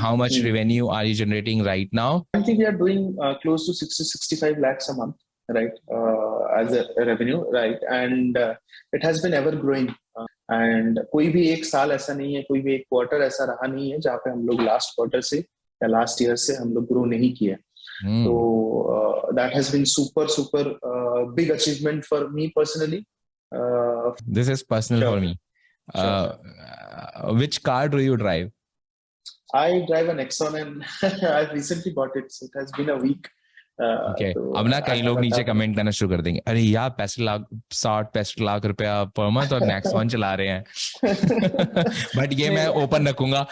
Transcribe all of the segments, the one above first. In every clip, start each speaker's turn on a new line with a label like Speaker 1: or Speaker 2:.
Speaker 1: how much revenue are you generating right now?
Speaker 2: I think we are doing close to 60-65 lakhs a month, right, as a revenue, right, and it has been ever growing. And कोई भी एक साल ऐसा नहीं है, कोई भी एक क्वार्टर ऐसा रहा नहीं है जहाँ पे हम लोग लास्ट क्वार्टर से या लास्ट ईयर से हम लोग ग्रो नहीं किए. So that has been super big achievement for me personally.
Speaker 1: This is personal for me. Which car do you drive?
Speaker 2: I drive a Nexon and I recently bought it, so it has been a week.
Speaker 1: Okay. अब ना कई लोग नीचे comment करना शुरू कर देंगे, अरे यार 65 लाख रुपया पर मंथ और नेक्सॉन चला रहे हैं. बट ये मैं ओपन रखूंगा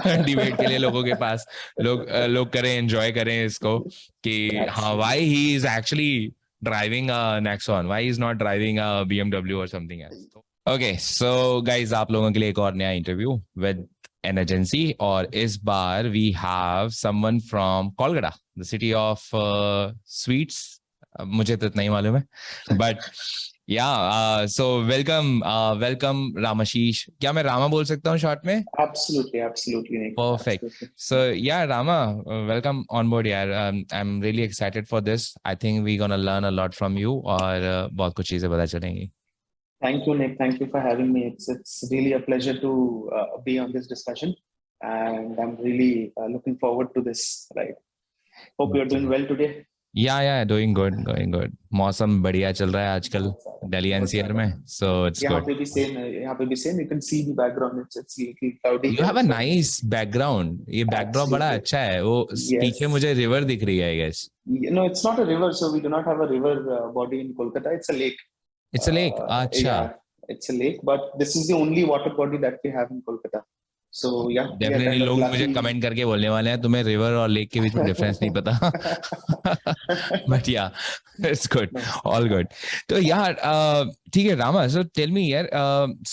Speaker 1: डिबेट के लिए लोगों के पास. लोग करें, एंजॉय करें इसको कि हाँ, why he is actually driving a Nexon, why he is not driving a BMW or something else. Okay, so guys, आप लोगों के लिए एक और नया इंटरव्यू with an agency, और इस बार we have someone from Kolkata, the city of sweets. मुझे तो इतना ही मालूम है, but yeah, so welcome Ramashish. क्या मैं रामा बोल सकता हूँ शॉर्ट में?
Speaker 2: Absolutely.
Speaker 1: Perfect. So yeah, Rama, welcome on board यार. I'm really excited for this. I think we're gonna learn a lot from you और बहुत कुछ चीजें पता चलेंगी.
Speaker 2: Thank you, Nick. Thank you for having me. It's really a pleasure to be on this discussion, and I'm really looking forward to this. Right. Hope you're doing well today.
Speaker 1: Yeah, doing good. मौसम बढ़िया चल रहा है आजकल Delhi NCR में, so it's good.
Speaker 2: यहाँ पे भी same. You can see the background. It's little cloudy.
Speaker 1: You have a nice background. ये backdrop बड़ा अच्छा है. वो पीछे मुझे river दिख रही है, I guess.
Speaker 2: No, it's not a river. So we do not have a river body in Kolkata. It's a lake.
Speaker 1: It's a lake. Acha.
Speaker 2: Yeah, it's a lake, but this is the only water body that we have in Kolkata. So yeah,
Speaker 1: definitely लोग मुझे comment करके बोलने वाले हैं तुम्हें river और lake के बीच में डिफरेंस नहीं पता. But yeah, it's good, all good. तो यार ठीक है रामा, so tell me यार,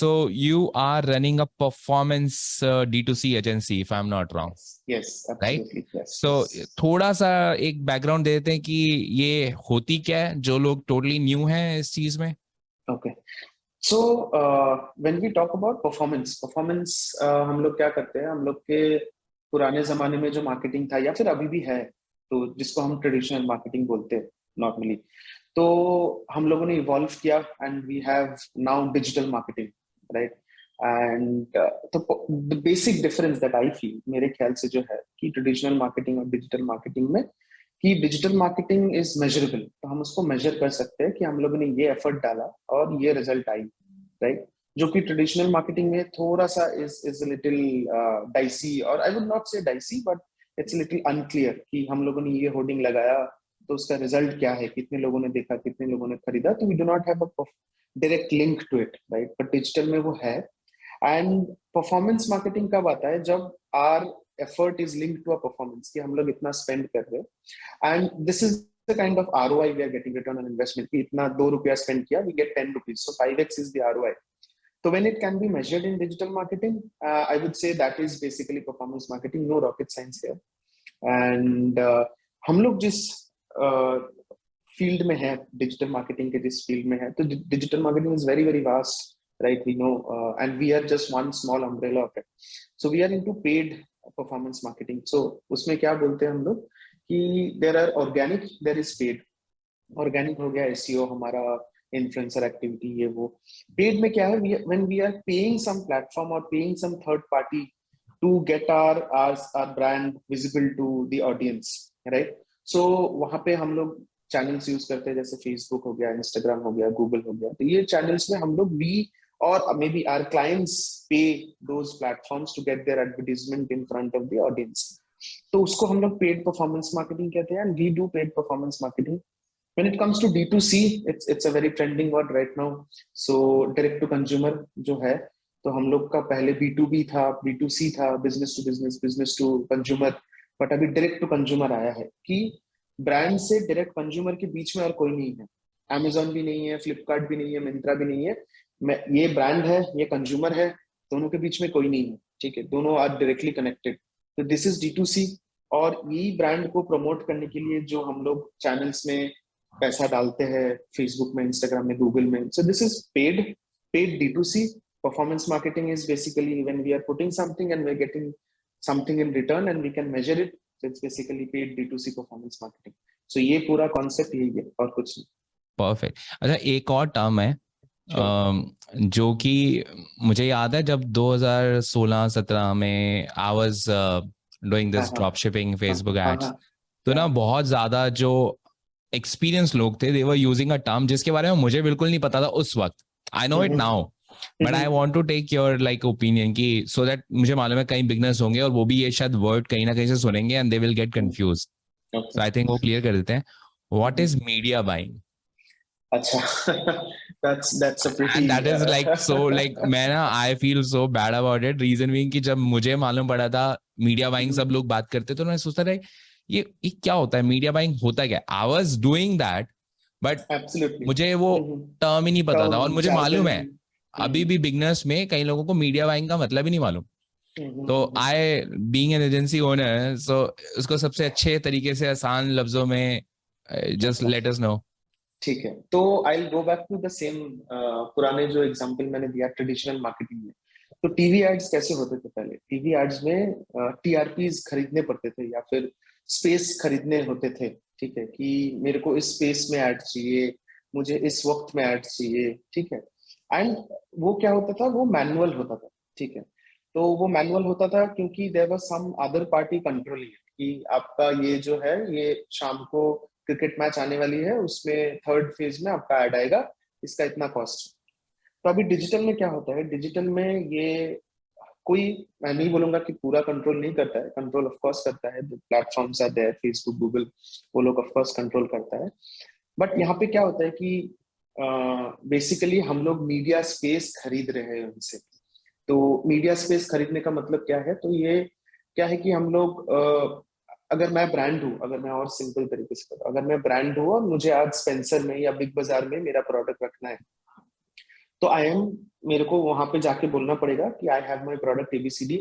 Speaker 1: so you are running a performance D2C agency if I'm not wrong.
Speaker 2: Yes, absolutely.
Speaker 1: Right? Yes. So थोड़ा सा एक बैकग्राउंड दे देते हैं कि ये होती क्या है, जो लोग टोटली न्यू हैं इस चीज में.
Speaker 2: Okay. So when we talk about performance हम लोग क्या करते हैं, हम लोग के पुराने जमाने में जो मार्केटिंग था या फिर अभी भी है, तो जिसको हम ट्रेडिशनल मार्केटिंग बोलते हैं नॉर्मली, तो हम लोगों ने इवॉल्व किया and we have now digital marketing, right. And तो the basic difference that I feel, मेरे ख्याल से जो है कि ट्रेडिशनल मार्केटिंग और डिजिटल मार्केटिंग में, कि डिजिटल मार्केटिंग इज मेजरेबल, तो हम उसको मेजर कर सकते हैं कि हम लोगों ने ये एफर्ट डाला और ये रिजल्ट आई, राइट. जो कि ट्रेडिशनल मार्केटिंग में थोड़ा सा इज लिटिल डाइसी, और आई वुड नॉट से dicey, but it's little unclear कि हम लोगों ने ये होर्डिंग लगाया तो उसका रिजल्ट क्या है, कितने लोगों ने देखा, कितने लोगों ने खरीदा, तो we do not have a direct link to it, right. But digital में वो है. एंड परफॉर्मेंस मार्केटिंग कब आता है, जब are effort is linked to a performance, कि हम लोग इतना spend कर रहे हैं, and this is the kind of ROI we are getting, return on investment, कि इतना 2 रुपया spend किया, we get 10 rupees, so 5x is the ROI. So when it can be measured in digital marketing, I would say that is basically performance marketing, no rocket science here. And हम लोग जिस field में है, digital marketing के जिस field में है, तो digital marketing is very vast, right. We know, and we are just one small umbrella of it. So we are into paid performance marketing. So उसमें क्या बोलते हैं हम लोग कि there are organic, there is paid. Organic हो गया SEO, हमारा influencer activity, ये वो. Paid में क्या है, when we are paying some platform or paying some third party to get our brand visible to the audience, right. So वहाँ पे हम लोग channels use करते हैं, जैसे Facebook हो गया, Instagram हो गया, Google हो गया. तो ये channels में हम लोग or maybe our clients pay those platforms to get their advertisement in front of the audience. तो उसको हम लोग paid performance marketing कहते हैं, and we do paid performance marketing. When it comes to D2C, it's a very trending word right now. So direct to consumer जो है, तो हम लोग का पहले B2B था, B2C था, business to business, business to consumer, but अभी direct to consumer आया है कि brand से direct consumer के बीच में और कोई नहीं है. Amazon भी नहीं है, Flipkart भी नहीं है, Myntra भी नहीं है. ये ब्रांड है, ये कंज्यूमर है, दोनों के बीच में कोई नहीं है, ठीक है, दोनों आर डायरेक्टली कनेक्टेड. तो दिस इज D2C. और ये ब्रांड को प्रमोट करने के लिए जो हम लोग चैनल्स में पैसा डालते हैं, फेसबुक में, इंस्टाग्राम में, गूगल में, so this is paid D2C. Performance marketing is basically when we are putting something and we are getting something in return and we can measure it. So it's basically paid D2C performance marketing. So ये पूरा concept यही है और कुछ नहीं.
Speaker 1: Perfect. अच्छा, एक और टर्म है जो कि मुझे याद है जब 2016-17 में I was doing this drop shipping Facebook ads, तो ना बहुत ज्यादा जो एक्सपीरियंस लोग थे, दे वर यूजिंग अ टर्म जिसके बारे में मुझे बिल्कुल नहीं पता था उस वक्त. I know it now, but I want to take your like opinion की, सो दैट मुझे मालूम है कई बिगनर्स होंगे और वो भी ये शायद वर्ड कहीं ना कहीं से सुनेंगे and they will get confuse. So I think वो क्लियर कर देते हैं. What is media buying?
Speaker 2: अच्छा, that's a pretty
Speaker 1: and that is like so like मैं ना I feel so bad about it. reason being कि जब मुझे मालूम पड़ा था मीडिया बाइंग सब लोग बात करते तो मैं सोचता था ये क्या होता है, मीडिया बाइंग होता क्या. I was doing that but मुझे वो टर्म ही नहीं पता था. और मुझे मालूम है अभी भी बिगनर्स में कई लोगों को मीडिया बाइंग का मतलब ही नहीं मालूम. तो I being an agency owner, so उसको सबसे अच्छे तरीके से आसान लफ्जों में जस्ट लेट अस नो.
Speaker 2: ठीक है, तो I will go back to the same पुराने जो एग्जांपल मैंने दिया ट्रेडिशनल मार्केटिंग में. तो टीवी एड्स कैसे होते थे पहले? टीवी एड्स में टीआरपीज खरीदने पड़ते थे या फिर स्पेस खरीदने होते थे. ठीक है, कि मेरे को इस स्पेस में ऐड चाहिए, मुझे इस वक्त में ऐड चाहिए. ठीक है, एंड वो क्या होता था, वो मैनुअल होता था. ठीक है, तो वो मैनुअल होता था क्योंकि there was some other party controlling कि आपका ये जो है ये शाम को क्रिकेट मैच आने वाली है, उसमें थर्ड फेज में आपका ऐड आएगा, इसका इतना कॉस्ट. तो अभी डिजिटल में क्या होता है, डिजिटल में ये कोई, मैं नहीं बोलूंगा कि पूरा कंट्रोल नहीं करता है, कंट्रोल ऑफ कोर्स करता है. Platforms are there, Facebook, Google, वो लोग ऑफ कोर्स कंट्रोल करता है. बट यहाँ पे क्या होता है कि बेसिकली हम लोग मीडिया स्पेस खरीद रहे हैं उनसे. तो मीडिया स्पेस खरीदने का मतलब क्या है, तो ये क्या है कि हम लोग अगर मैं ब्रांड हूँ, अगर मैं और सिंपल तरीके से बताऊँ, अगर मैं ब्रांड हूँ और मुझे आज स्पेंसर में या बिग बाजार में मेरा प्रोडक्ट रखना है, तो मेरे को वहां पे जाके बोलना पड़ेगा कि I have my product ABCD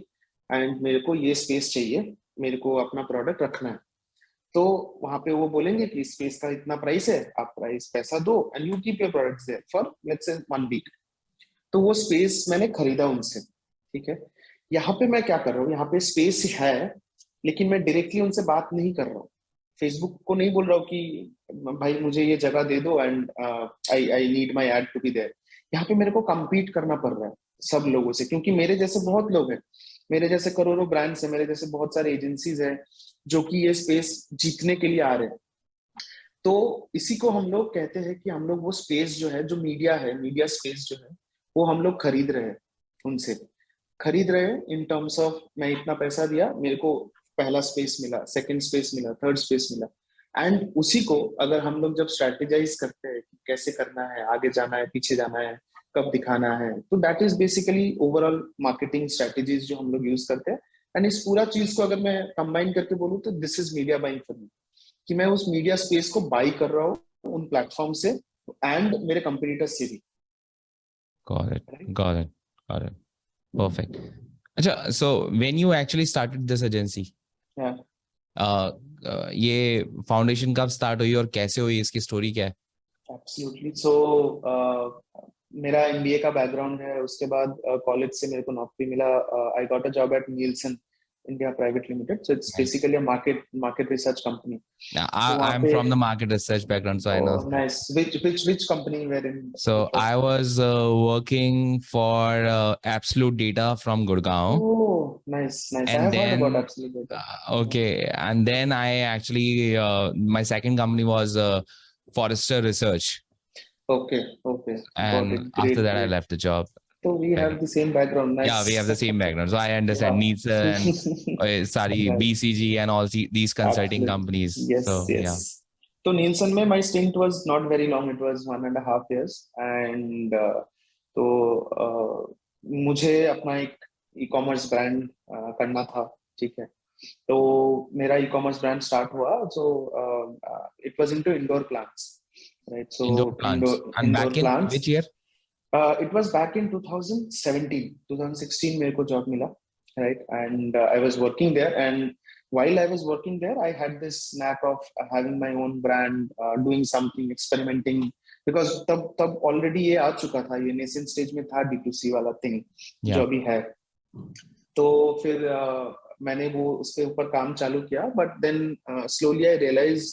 Speaker 2: and मेरे को ये स्पेस चाहिए, मेरे को अपना प्रोडक्ट रखना है. तो वहां पे वो बोलेंगे कि स्पेस का इतना प्राइस है, आप पैसा दो and you keep your products there for let's say 1 week. तो वो स्पेस मैंने खरीदा उनसे. ठीक है, यहाँ पे मैं क्या कर रहा हूँ, यहाँ पे स्पेस है लेकिन मैं डायरेक्टली उनसे बात नहीं कर रहा हूँ. फेसबुक को नहीं बोल रहा हूँ कि भाई मुझे ये जगह दे दो and I need my ad to be there. यहाँ पे मेरे को कम्पीट करना पड़ रहा है सब लोगों से, क्योंकि मेरे जैसे बहुत लोग हैं, मेरे जैसे करोड़ों ब्रांड्स हैं, मेरे जैसे बहुत सारे एजेंसीज हैं जो कि ये स्पेस जीतने के लिए आ रहे हैं. तो इसी को हम लोग कहते हैं कि हम लोग वो स्पेस जो है, जो मीडिया है, मीडिया स्पेस जो है, वो हम लोग खरीद रहे हैं, उनसे खरीद रहे हैं इन टर्म्स ऑफ मैं इतना पैसा दिया, मेरे को पहला स्पेस मिला, सेकंड स्पेस मिला, थर्ड स्पेस मिला. एंड उसी को अगर हम लोग जब स्ट्रेटेजाइज करते हैं कि कैसे करना है, आगे जाना है, पीछे जाना है, कब दिखाना है, तो that is basically overall marketing strategies जो हम लोग यूज करते हैं. एंड इस पूरा चीज को अगर मैं कंबाइन करके बोलूँ तो this is media buying for me, कि मैं उस मीडिया स्पेस को बाई कर रहा हूँ उन प्लेटफॉर्म से एंड मेरे कंपटीटर्स से भी.
Speaker 1: Got it. Got it. Got it. Perfect. अच्छा, so when you actually started this agency, ये फाउंडेशन कब स्टार्ट हुई और कैसे हुई, इसकी स्टोरी क्या है?
Speaker 2: Absolutely. So मेरा MBA का बैकग्राउंड है, उसके बाद कॉलेज से मेरे को नौकरी मिला. I got a job eight Nielsen India Private Limited. So it's basically a market research company.
Speaker 1: I'm from the market research background, so I know.
Speaker 2: Nice. Which company were in?
Speaker 1: So I was working for Absolute Data from Gurgaon.
Speaker 2: Oh, nice.
Speaker 1: And
Speaker 2: I have
Speaker 1: then,
Speaker 2: heard about Absolute Data.
Speaker 1: Okay, and then I actually my second company was Forrester Research.
Speaker 2: Okay.
Speaker 1: And after that, I left the job.
Speaker 2: So we have the same background. Nice.
Speaker 1: Yeah, we have the same background. So I understand Nielsen and sorry, BCG and all these consulting companies.
Speaker 2: Yes,
Speaker 1: so,
Speaker 2: yes.
Speaker 1: Yeah.
Speaker 2: So Nielsen में my stint was not very long. It was 1.5 years. And तो मुझे अपना एक e-commerce brand करना था. ठीक है, तो मेरा e-commerce brand start हुआ. So it was into indoor plants, right? So
Speaker 1: indoor plants. And back in
Speaker 2: plants.
Speaker 1: Which year?
Speaker 2: It was back in 2016 मेरे को जॉब मिला, right? And I was working there, and while I was working there, I had this knack of having my own brand, doing something, experimenting, because तब already ये आ चुका था, ये nascent stage में था D2C वाला thing जो अभी है. तो फिर मैंने वो उसके ऊपर काम चालू किया, but then slowly I realise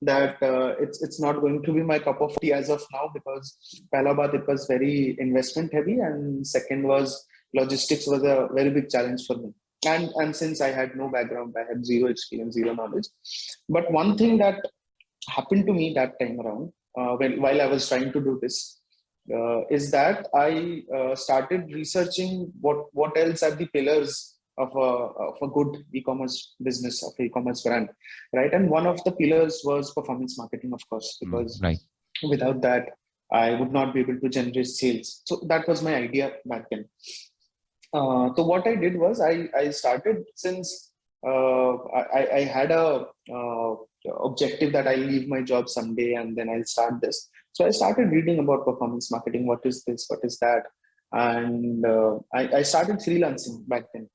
Speaker 2: that it's not going to be my cup of tea as of now, because pehla baat it was very investment heavy, and second was logistics was a very big challenge for me, and since I had no background, I had zero experience, zero knowledge. But one thing that happened to me that time around, while I was trying to do this, is that I started researching what else are the pillars of a good e-commerce business, of e-commerce brand, right? And one of the pillars was performance marketing, of course, because
Speaker 1: Right.
Speaker 2: without that I would not be able to generate sales. So that was my idea back then. So what I did was I started, since I had a objective that I'll leave my job someday and then I'll start this. So I started reading about performance marketing. What is this? What is that? And I started freelancing back then.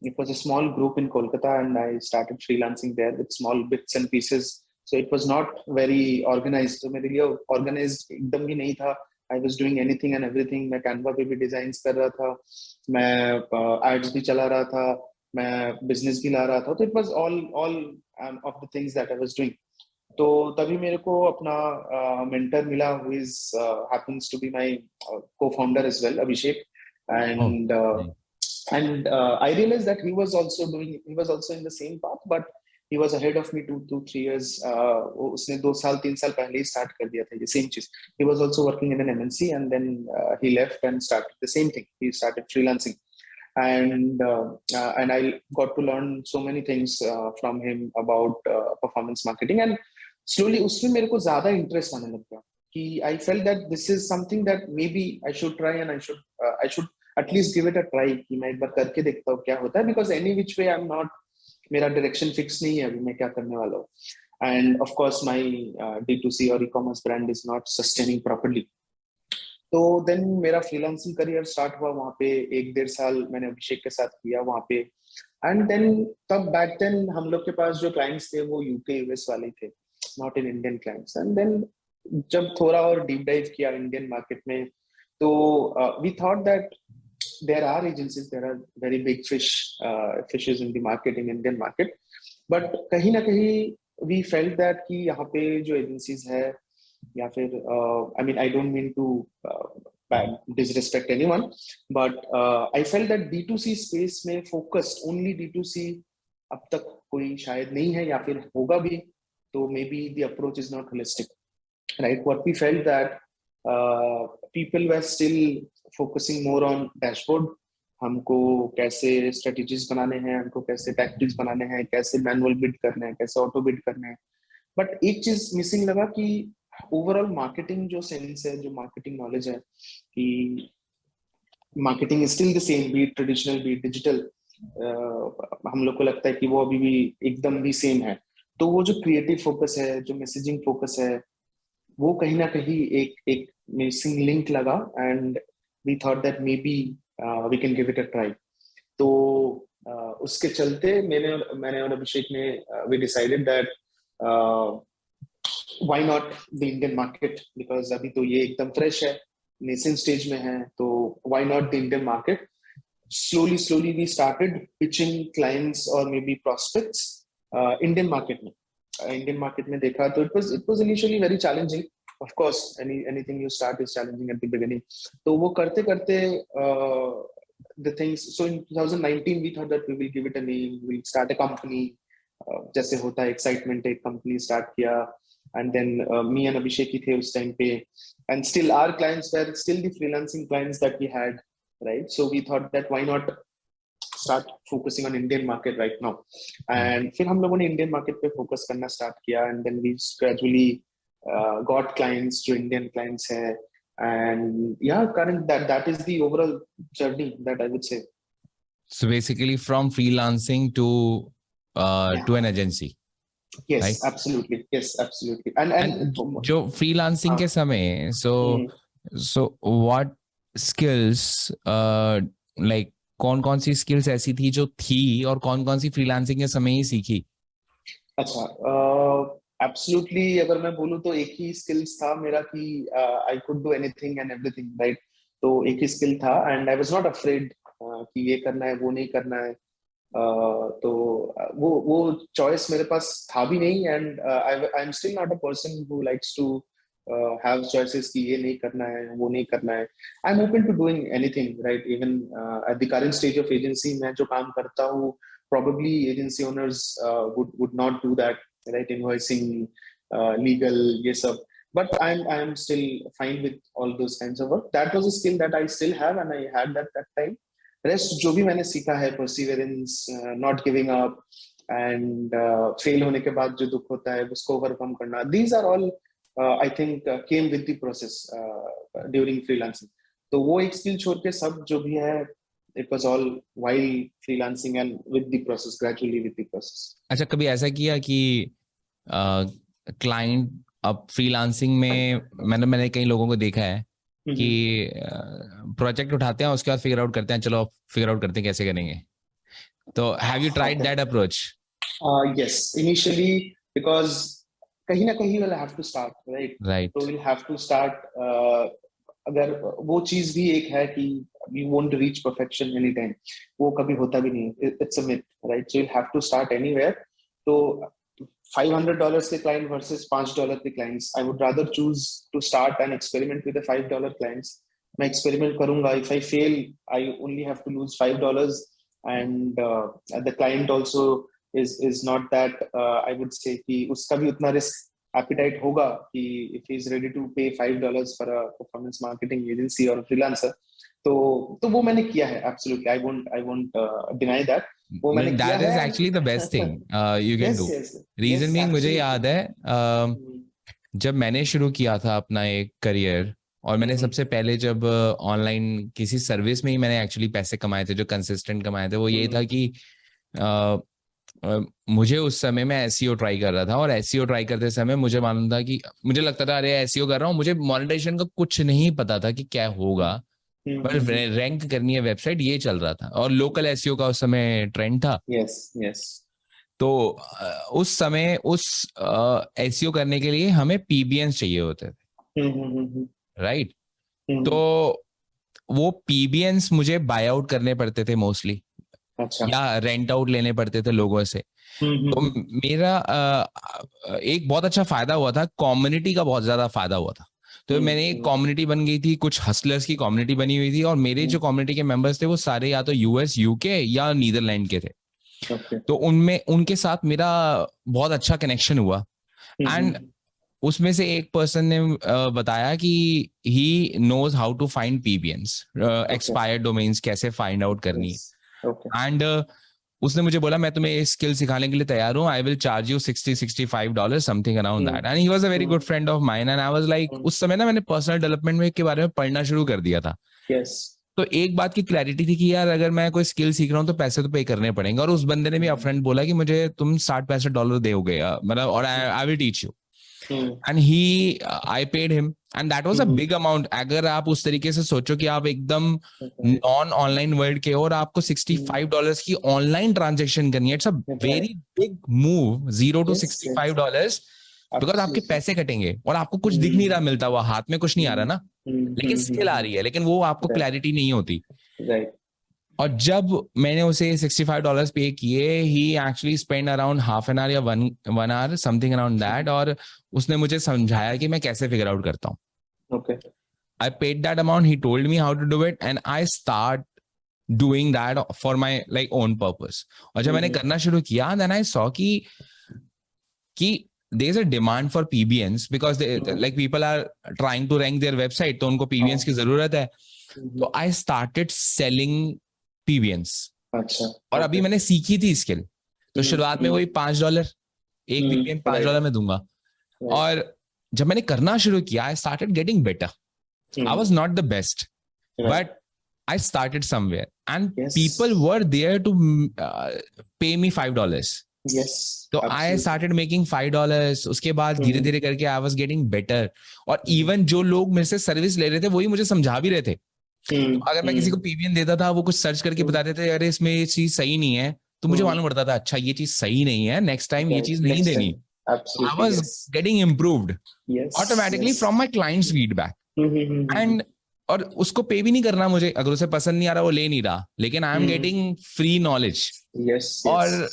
Speaker 2: It was a small group in Kolkata, and I started freelancing there with small bits and pieces. So it was not very organized. So मेरे लिए organized एकदम भी नहीं था. I was doing anything and everything. मैं Canva पे भी designs कर रहा था, मैं ads भी चला रहा था, मैं business भी ला रहा था. तो it was all of the things that I was doing. तो तभी मेरे को अपना mentor मिला, who is happens to be my co-founder as well, Abhishek, and and I realized that he was also in the same path, but he was ahead of me 2 3 years. उसने 2 साल 3 साल पहले ही start कर दिया था ये same चीज. He was also working in an MNC, and then he left and started the same thing. He started freelancing, and I got to learn so many things from him about performance marketing. And slowly उसमें मेरे को ज़्यादा interest आने लग गया कि I felt that this is something that maybe I should try, and I should at least give it a try, कि मैं एक बार करके देखता हूँ क्या होता है, because any which way I'm not, मेरा डायरेक्शन फिक्स नहीं है अभी मैं क्या करने वाला हूँ. End of course my D2C और e-commerce brand is not sustaining properly. तो देन मेरा फ्रीलांसिंग करियर स्टार्ट हुआ वहाँ पे. 1 1.5 साल मैंने अभिषेक के साथ किया वहाँ पे. एंड देन तब बैक देन हम लोग के पास जो क्लाइंट्स थे वो यूके यूएस वाले थे, not in Indian clients. And then जब थोड़ा और डीप डाइव किया इंडियन मार्केट में, तो we thought that there are agencies, there are very big fishes in the market, in Indian market, but कहीं ना कहीं we felt that कि यहाँ पे जो agencies है, या फिर I mean I don't mean to disrespect anyone, but I felt that D2C space में focused only D2C अब तक कोई शायद नहीं है, या फिर होगा भी तो maybe the approach is not holistic, right? What we felt that people were still focusing more on dashboard. हमको कैसे strategies बनाने हैं, हमको कैसे tactics बनाने हैं, कैसे manual bid करने हैं, कैसे auto bid करने हैं. But एक चीज missing लगा कि overall marketing जो sense है, जो marketing knowledge है, कि marketing is still the same, be it traditional, be it digital. हम लोग को लगता है कि वो अभी भी एकदम भी same है. तो वो जो creative focus है, जो messaging focus है, वो कहीं ना कहीं एक मिसिंग लिंक लगा. And we thought that maybe we can give it a try. तो उसके चलते मैंने और अभिषेक ने we decided that why not the Indian market, because अभी तो ये एकदम फ्रेश है, नेसेंट स्टेज में है, तो why not the Indian market. slowly we started pitching clients or maybe prospects Indian market में. Indian market में देखा तो it was initially very challenging. Of course, anything you start is challenging at the beginning. तो वो करते करते the things. So in 2019 we thought that we will give it a name, we'll start a company. जैसे होता है excitement, एक company start किया. And then me and Abhishek ही थे उस time पे, and still our clients were still the freelancing clients that we had, right? So we thought that why not start focusing on Indian market right now. And फिर हम लोगों ने Indian market पे focus करना start किया, and then we gradually got clients जो Indian clients है. And yeah, current that is the overall journey that I would say.
Speaker 1: So basically from freelancing to an agency.
Speaker 2: Yes,
Speaker 1: right?
Speaker 2: Absolutely. Yes, absolutely. And
Speaker 1: जो freelancing के समय, so what skills like कौन कौन सी skills ऐसी थी जो थी और कौन कौन सी freelancing के समय ही सीखी?
Speaker 2: अच्छा, absolutely अगर मैं बोलूँ तो एक ही skills था मेरा कि I could do anything and everything, right? तो एक ही skill था, and I was not afraid कि ये करना है वो नहीं करना है. तो वो चॉइस मेरे पास था भी नहीं, and I am still not a person who likes to have choices कि ये नहीं करना है, वो नहीं करना है. I am open to doing anything, right. Even at the current stage of agency, मैं जो काम करता हूँ, probably agency owners would not do that, right? Invoicing, legal, ये सब. But I'm still fine with all those kinds of work. That was a skill that I still have, and I had that time. Rest जो भी मैंने सीखा है, perseverance, not giving up, and fail होने के बाद जो दुख होता है उसको ओवरकम करना, these are all I think came with the process during freelancing. तो वो एक स्किल छोड़ के सब जो भी है, it was all while freelancing and with the process, gradually with the process.
Speaker 1: अच्छा, कभी ऐसा किया कि क्लाइंट अब फ्रीलांसिंग में, मैंने कई लोगों को देखा है कि प्रोजेक्ट उठाते हैं, उसके बाद फिगर आउट करते हैं, चलो फिगर आउट करते हैं कैसे करेंगे. तो have you tried that approach?
Speaker 2: Yes, initially, because कहीं ना कहीं will have to start, right. तो विल हैव टू स्टार्ट. अगर वो चीज भी एक है कि you won't reach perfection anytime, वो कभी होता भी नहीं, it's a myth, right? So you'll have to start anywhere. तो $500 के client versus $5 के clients, I would rather choose to start and experiment with the $5 clients. मैं experiment करूंगा, if I fail, I only have to lose $5, and the client also is not that, I would say कि उसका भी उतना risk appetite होगा कि if he is ready to pay $5 for a performance marketing agency or a freelancer. तो वो मैंने किया है, absolutely. I won't deny that. वो मैंने किया है. That
Speaker 1: is actually the best thing you can do. Reason being, मुझे याद है जब मैंने शुरू किया था अपना एक करियर, और मैंने सबसे पहले जब ऑनलाइन किसी सर्विस में ही मैंने एक्चुअली पैसे कमाए थे, जो कंसिस्टेंट कमाए थे, वो ये था कि मुझे उस समय मैं एसईओ ट्राई कर रहा था, और एसईओ ट्राई करते समय मुझे मालूम था कि मुझे लगता था अरे एसईओ कर रहा हूँ, मुझे मोनेटाइजेशन का कुछ नहीं पता था कि क्या होगा, पर रैंक करनी है वेबसाइट, ये चल रहा था, और लोकल एसईओ का उस समय ट्रेंड था.
Speaker 2: यस.
Speaker 1: तो उस समय उस एसईओ करने के लिए हमें पीबीएंस चाहिए होते थे, राइट. तो वो पीबीएंस मुझे बाय आउट करने पड़ते थे मोस्टली. अच्छा. या रेंट आउट लेने पड़ते थे लोगों से. तो मेरा एक बहुत अच्छा फायदा हुआ था, कम्युनिटी का बहुत ज्यादा फायदा हुआ था. तो मैंने एक कम्युनिटी बन गई थी, कुछ हसलर्स की कम्युनिटी बनी हुई थी, और मेरे जो कम्युनिटी के मेंबर्स थे वो सारे या तो यूएस, यूके या नीदरलैंड के थे. तो उनमें उनके साथ मेरा बहुत अच्छा कनेक्शन हुआ. एंड उसमें से एक पर्सन ने बताया कि he knows how to find PBNs, expired domains कैसे फाइंड आउट करनी है. एंड उसने मुझे बोला मैं तुम्हें स्किल सिखाने के लिए तैयार हूँ, I will charge you $60-65 something around that. And he was a very good friend of mine, and I was like, उस समय ना मैंने पर्सनल डेवलपमेंट के बारे में पढ़ना शुरू कर दिया था. तो एक बात की क्लैरिटी थी कि यार अगर मैं कोई स्किल सीख रहा हूँ तो पैसे तो पे करने पड़ेंगे. और उस बंदे ने भी अपफ्रंट बोला कि मुझे तुम $60-65 दोगे, मतलब, और I will teach you. And I paid him, and that was a big amount. अगर आप उस तरीके से सोचो कि आप एकदम नॉन ऑनलाइन वर्ल्ड के हो और आपको $65 की ऑनलाइन ट्रांजेक्शन करनी है, it's a very big move. $0 to $65, because आपके पैसे कटेंगे और आपको कुछ दिख नहीं रहा मिलता हुआ, हाथ में कुछ नहीं आ रहा ना, लेकिन स्किल आ रही है, लेकिन वो आपको क्लैरिटी नहीं होती. और जब मैंने उसे $65 पे किए, he actually spend around half an hour या one hour something around that, और उसने मुझे समझाया कि मैं कैसे फिगर आउट करता हूँ. I paid that amount, he told me how to do it, and I start doing that for my like own purpose. और जब मैंने करना शुरू किया, देन आई सॉ कि there is a demand for PBNs because like people are trying to rank their website, तो उनको PBNs की जरूरत है. तो I started selling PBNs. अच्छा. और अभी मैंने सीखी थी स्किल, तो शुरुआत में वही $5 एक PBN $5 में दूंगा. और जब मैंने करना शुरू किया, I started getting better. I was not the best, but I started somewhere, and people were there to pay me $5.
Speaker 2: Yes.
Speaker 1: तो आई स्टार्टेड मेकिंग $5. उसके बाद धीरे धीरे करके आई वाज गेटिंग बेटर. और इवन जो लोग मेरे से सर्विस ले रहे थे वही मुझे समझा भी रहे थे. तो अगर मैं किसी को पीबीएन देता था, वो कुछ सर्च करके बताते थे अरे इसमें ये चीज सही नहीं है, तो मुझे मालूम पड़ता था अच्छा ये चीज सही नहीं है, नेक्स्ट टाइम ये चीज नहीं देनी. I was getting improved automatically from my clients feedback. And और उसको पे भी नहीं करना मुझे, अगर उसे पसंद नहीं आ रहा वो ले नहीं रहा, लेकिन I am getting free knowledge.
Speaker 2: Yes
Speaker 1: और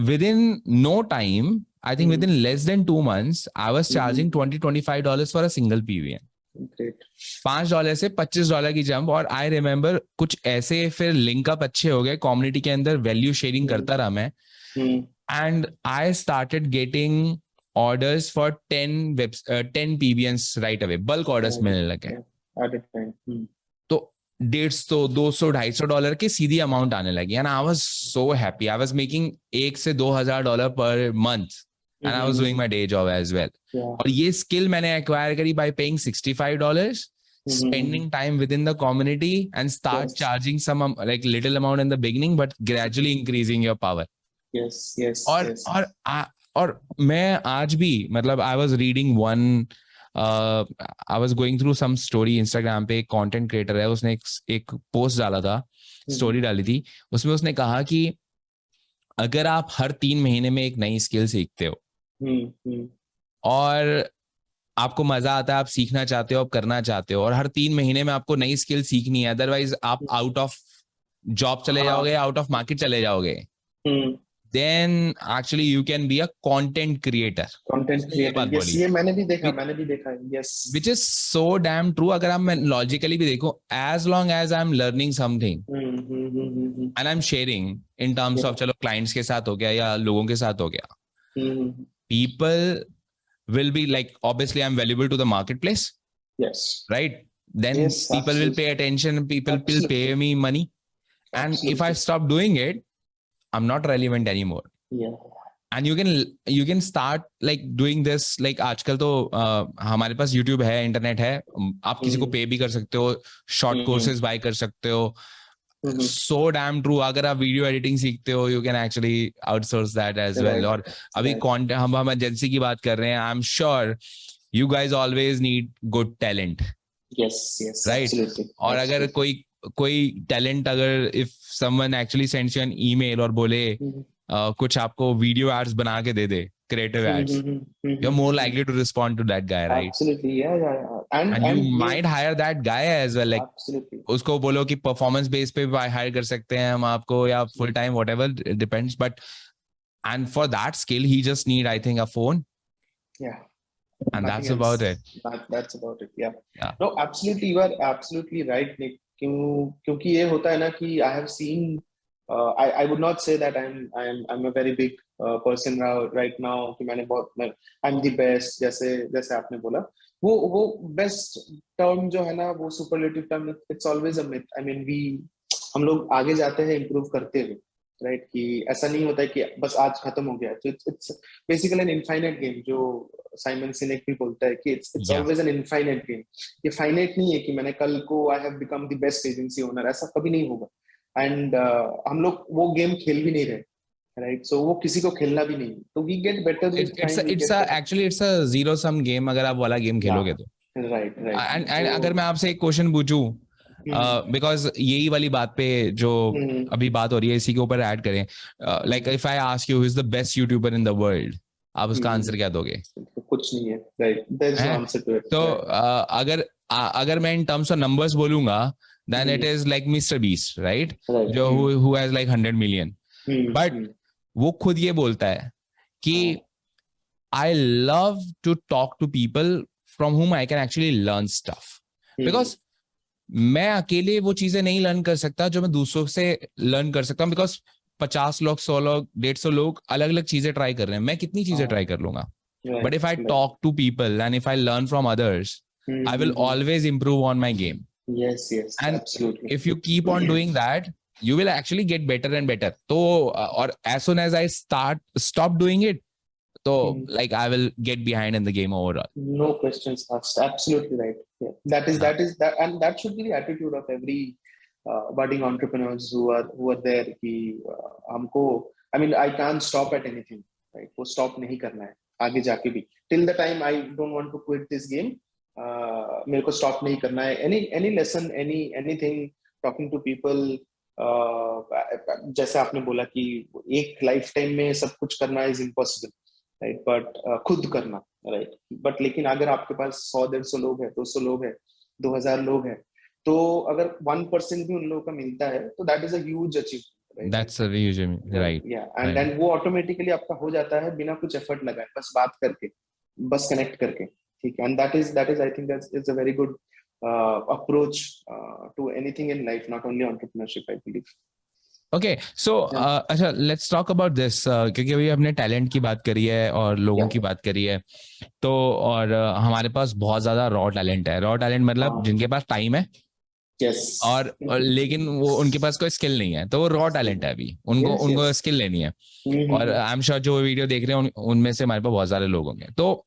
Speaker 1: within no time, I think within less than 2 months, I was charging $20-25 for a single PVN.
Speaker 2: Great.
Speaker 1: $5 से $25 की जंप. और आई रिमेम्बर कुछ ऐसे फिर लिंकअप अच्छे हो गए कम्युनिटी के अंदर, वैल्यू शेयरिंग करता रहा मैं, and I started getting orders for 10 PBNs right away. Bulk orders मिलने लगे. तो 150, 200, $250 के सीधी अमाउंट आने लगी. And I was so happy. I was making $1,000 से $2,000 per month. And I was doing my day job as well. और ये skill मैंने acquire करी by paying $65, spending time within the community, and start charging some like little amount in the beginning, but gradually increasing your power.
Speaker 2: Yes.
Speaker 1: और मैं आज भी मतलब I was reading one, I was going through some story Instagram पे. एक content creator है, उसने एक post डाला था, story डाली थी. उसमें उसने कहा कि अगर आप हर 3 महीने में एक नई स्किल सीखते हो और आपको मजा आता है, आप सीखना चाहते हो, आप करना चाहते हो, और हर 3 महीने में आपको नई स्किल सीखनी है, अदरवाइज आप आउट ऑफ जॉब चले जाओगे, आउट ऑफ मार्केट चले जाओगे, then actually you can be a content creator.
Speaker 2: Yes, ये मैंने भी देखा. Yes,
Speaker 1: which is so damn true. अगर आप मैं logically भी देखो, as long as I'm learning something and I'm sharing in terms of, चलो clients के साथ हो गया या लोगों के साथ हो गया, people will be like, obviously I'm valuable to the marketplace.
Speaker 2: Yes,
Speaker 1: right? Then people will pay attention, people will pay me money, and if I stop doing it, I'm not relevant anymore. And you can start like doing this. like आजकल तो हमारे पास YouTube है, internet है, आप किसी को पे भी कर सकते हो, शॉर्ट कोर्सेज बाय कर सकते हो. So damn true. अगर आप वीडियो एडिटिंग सीखते हो, you can actually outsource that as well. और अभी content, हम एजेंसी की बात कर रहे हैं, I'm sure you guys always need good talent.
Speaker 2: Yes,
Speaker 1: right?
Speaker 2: Absolutely.
Speaker 1: और अगर कोई टैलेंट, अगर if someone actually sends you an email और बोले कुछ आपको वीडियो एड्स बना के दे दे, creative ads, you're more likely to respond to that guy, right?
Speaker 2: Absolutely, yeah.
Speaker 1: And you might hire that guy as well. Like
Speaker 2: absolutely,
Speaker 1: उसको बोलो कि performance base पे भी हायर कर सकते हैं हम आपको, या full time, whatever, it depends. But and for that skill, he just need, I think, a phone.
Speaker 2: Yeah.
Speaker 1: And that's about it.
Speaker 2: That's about it. Yeah. No, absolutely, you are absolutely right, Nick. क्योंकि ये होता है ना कि I have seen, I would not say that I'm a very big person right now कि I'm the best, जैसे आपने बोला, वो best term जो है ना, वो superlative term, it's always a myth. I mean, हम लोग आगे जाते हैं improve करते हुए, right? कि ऐसा नहीं होता है कि बस आज खत्म हो गया. तो it's basically an infinite game, जो साइमन सिनेक भी बोलता है कि it's always an infinite game. ये finite नहीं है कि मैंने कल को I have become the best agency owner, ऐसा कभी नहीं होगा. And हम लोग वो गेम खेल भी नहीं रहे, right? So वो किसी को खेलना भी नहीं. तो we get better with time.
Speaker 1: Actually it's a zero sum game अगर आप वाला गेम खेलोगे तो.
Speaker 2: Right.
Speaker 1: And अगर मैं आपसे एक क्वेश्चन पूछूं, बिकॉज यही वाली बात पे जो अभी बात हो रही है, इसी के ऊपर ऐड करें, like if I ask you who is the best YouTuber in the world, आप उसका आंसर क्या दोगे?
Speaker 2: कुछ नहीं है, right? There is no answer to it.
Speaker 1: तो अगर मैं इन टर्म्स ऑफ नंबर्स बोलूंगा, then it is like Mr Beast, right? जो who has like 100 million. But वो खुद ये बोलता है कि I love to talk to people from whom I can actually learn stuff, because मैं अकेले वो चीजें नहीं लर्न कर सकता जो मैं दूसरों से लर्न कर सकता हूँ. बिकॉज 50 लोग, 100 लोग, 150 लोग अलग अलग चीजें ट्राई कर रहे हैं, मैं कितनी चीजें ट्राई कर लूंगा. But if I talk to people and if I learn from others, I will always improve on my game.
Speaker 2: Yes,
Speaker 1: and
Speaker 2: absolutely.
Speaker 1: If you keep on doing that, you will actually get better and better. So or as soon as I stop doing it, so like I will get behind in the game overall.
Speaker 2: No questions asked. Absolutely right. Yeah. That is and that should be the attitude of every budding entrepreneurs who are there. कि हमको, I mean, I can't stop at anything, right? वो stop नहीं करना है आगे जाके भी. Till the time I don't want to quit this game, मेरे को stop नहीं करना है. Any lesson, anything, talking to people, जैसे आपने बोला कि एक lifetime में सब कुछ करना is impossible. Right, but खुद करना, right? But लेकिन अगर आपके पास 100-150 लोग हैं, 200 लोग हैं, 2000 लोग हैं, तो अगर 1% भी उन लोगों का मिलता है तो that is a huge achievement,
Speaker 1: That's a usually
Speaker 2: right?
Speaker 1: right.
Speaker 2: या एंड
Speaker 1: Right.
Speaker 2: देन वो ऑटोमेटिकली आपका हो जाता है बिना कुछ एफर्ट लगाए, बस बात करके, बस कनेक्ट करके, ठीक है? And that is I think that is a very good approach to anything in life, not only entrepreneurship, I believe.
Speaker 1: Okay so अच्छा लेट्स टॉक अबाउट दिस, क्योंकि अभी हमने टैलेंट की बात करी है और लोगों की बात करी है, तो और हमारे पास बहुत ज्यादा रॉ टैलेंट है। रॉ टैलेंट मतलब जिनके पास टाइम है
Speaker 2: यस,
Speaker 1: और लेकिन वो उनके पास कोई स्किल नहीं है, तो वो रॉ टैलेंट है अभी, उनको
Speaker 2: यस,
Speaker 1: उनको
Speaker 2: यस,
Speaker 1: स्किल लेनी है। और आई एम श्योर जो वीडियो देख रहे हैं उनमें से हमारे पास बहुत सारे लोग होंगे। तो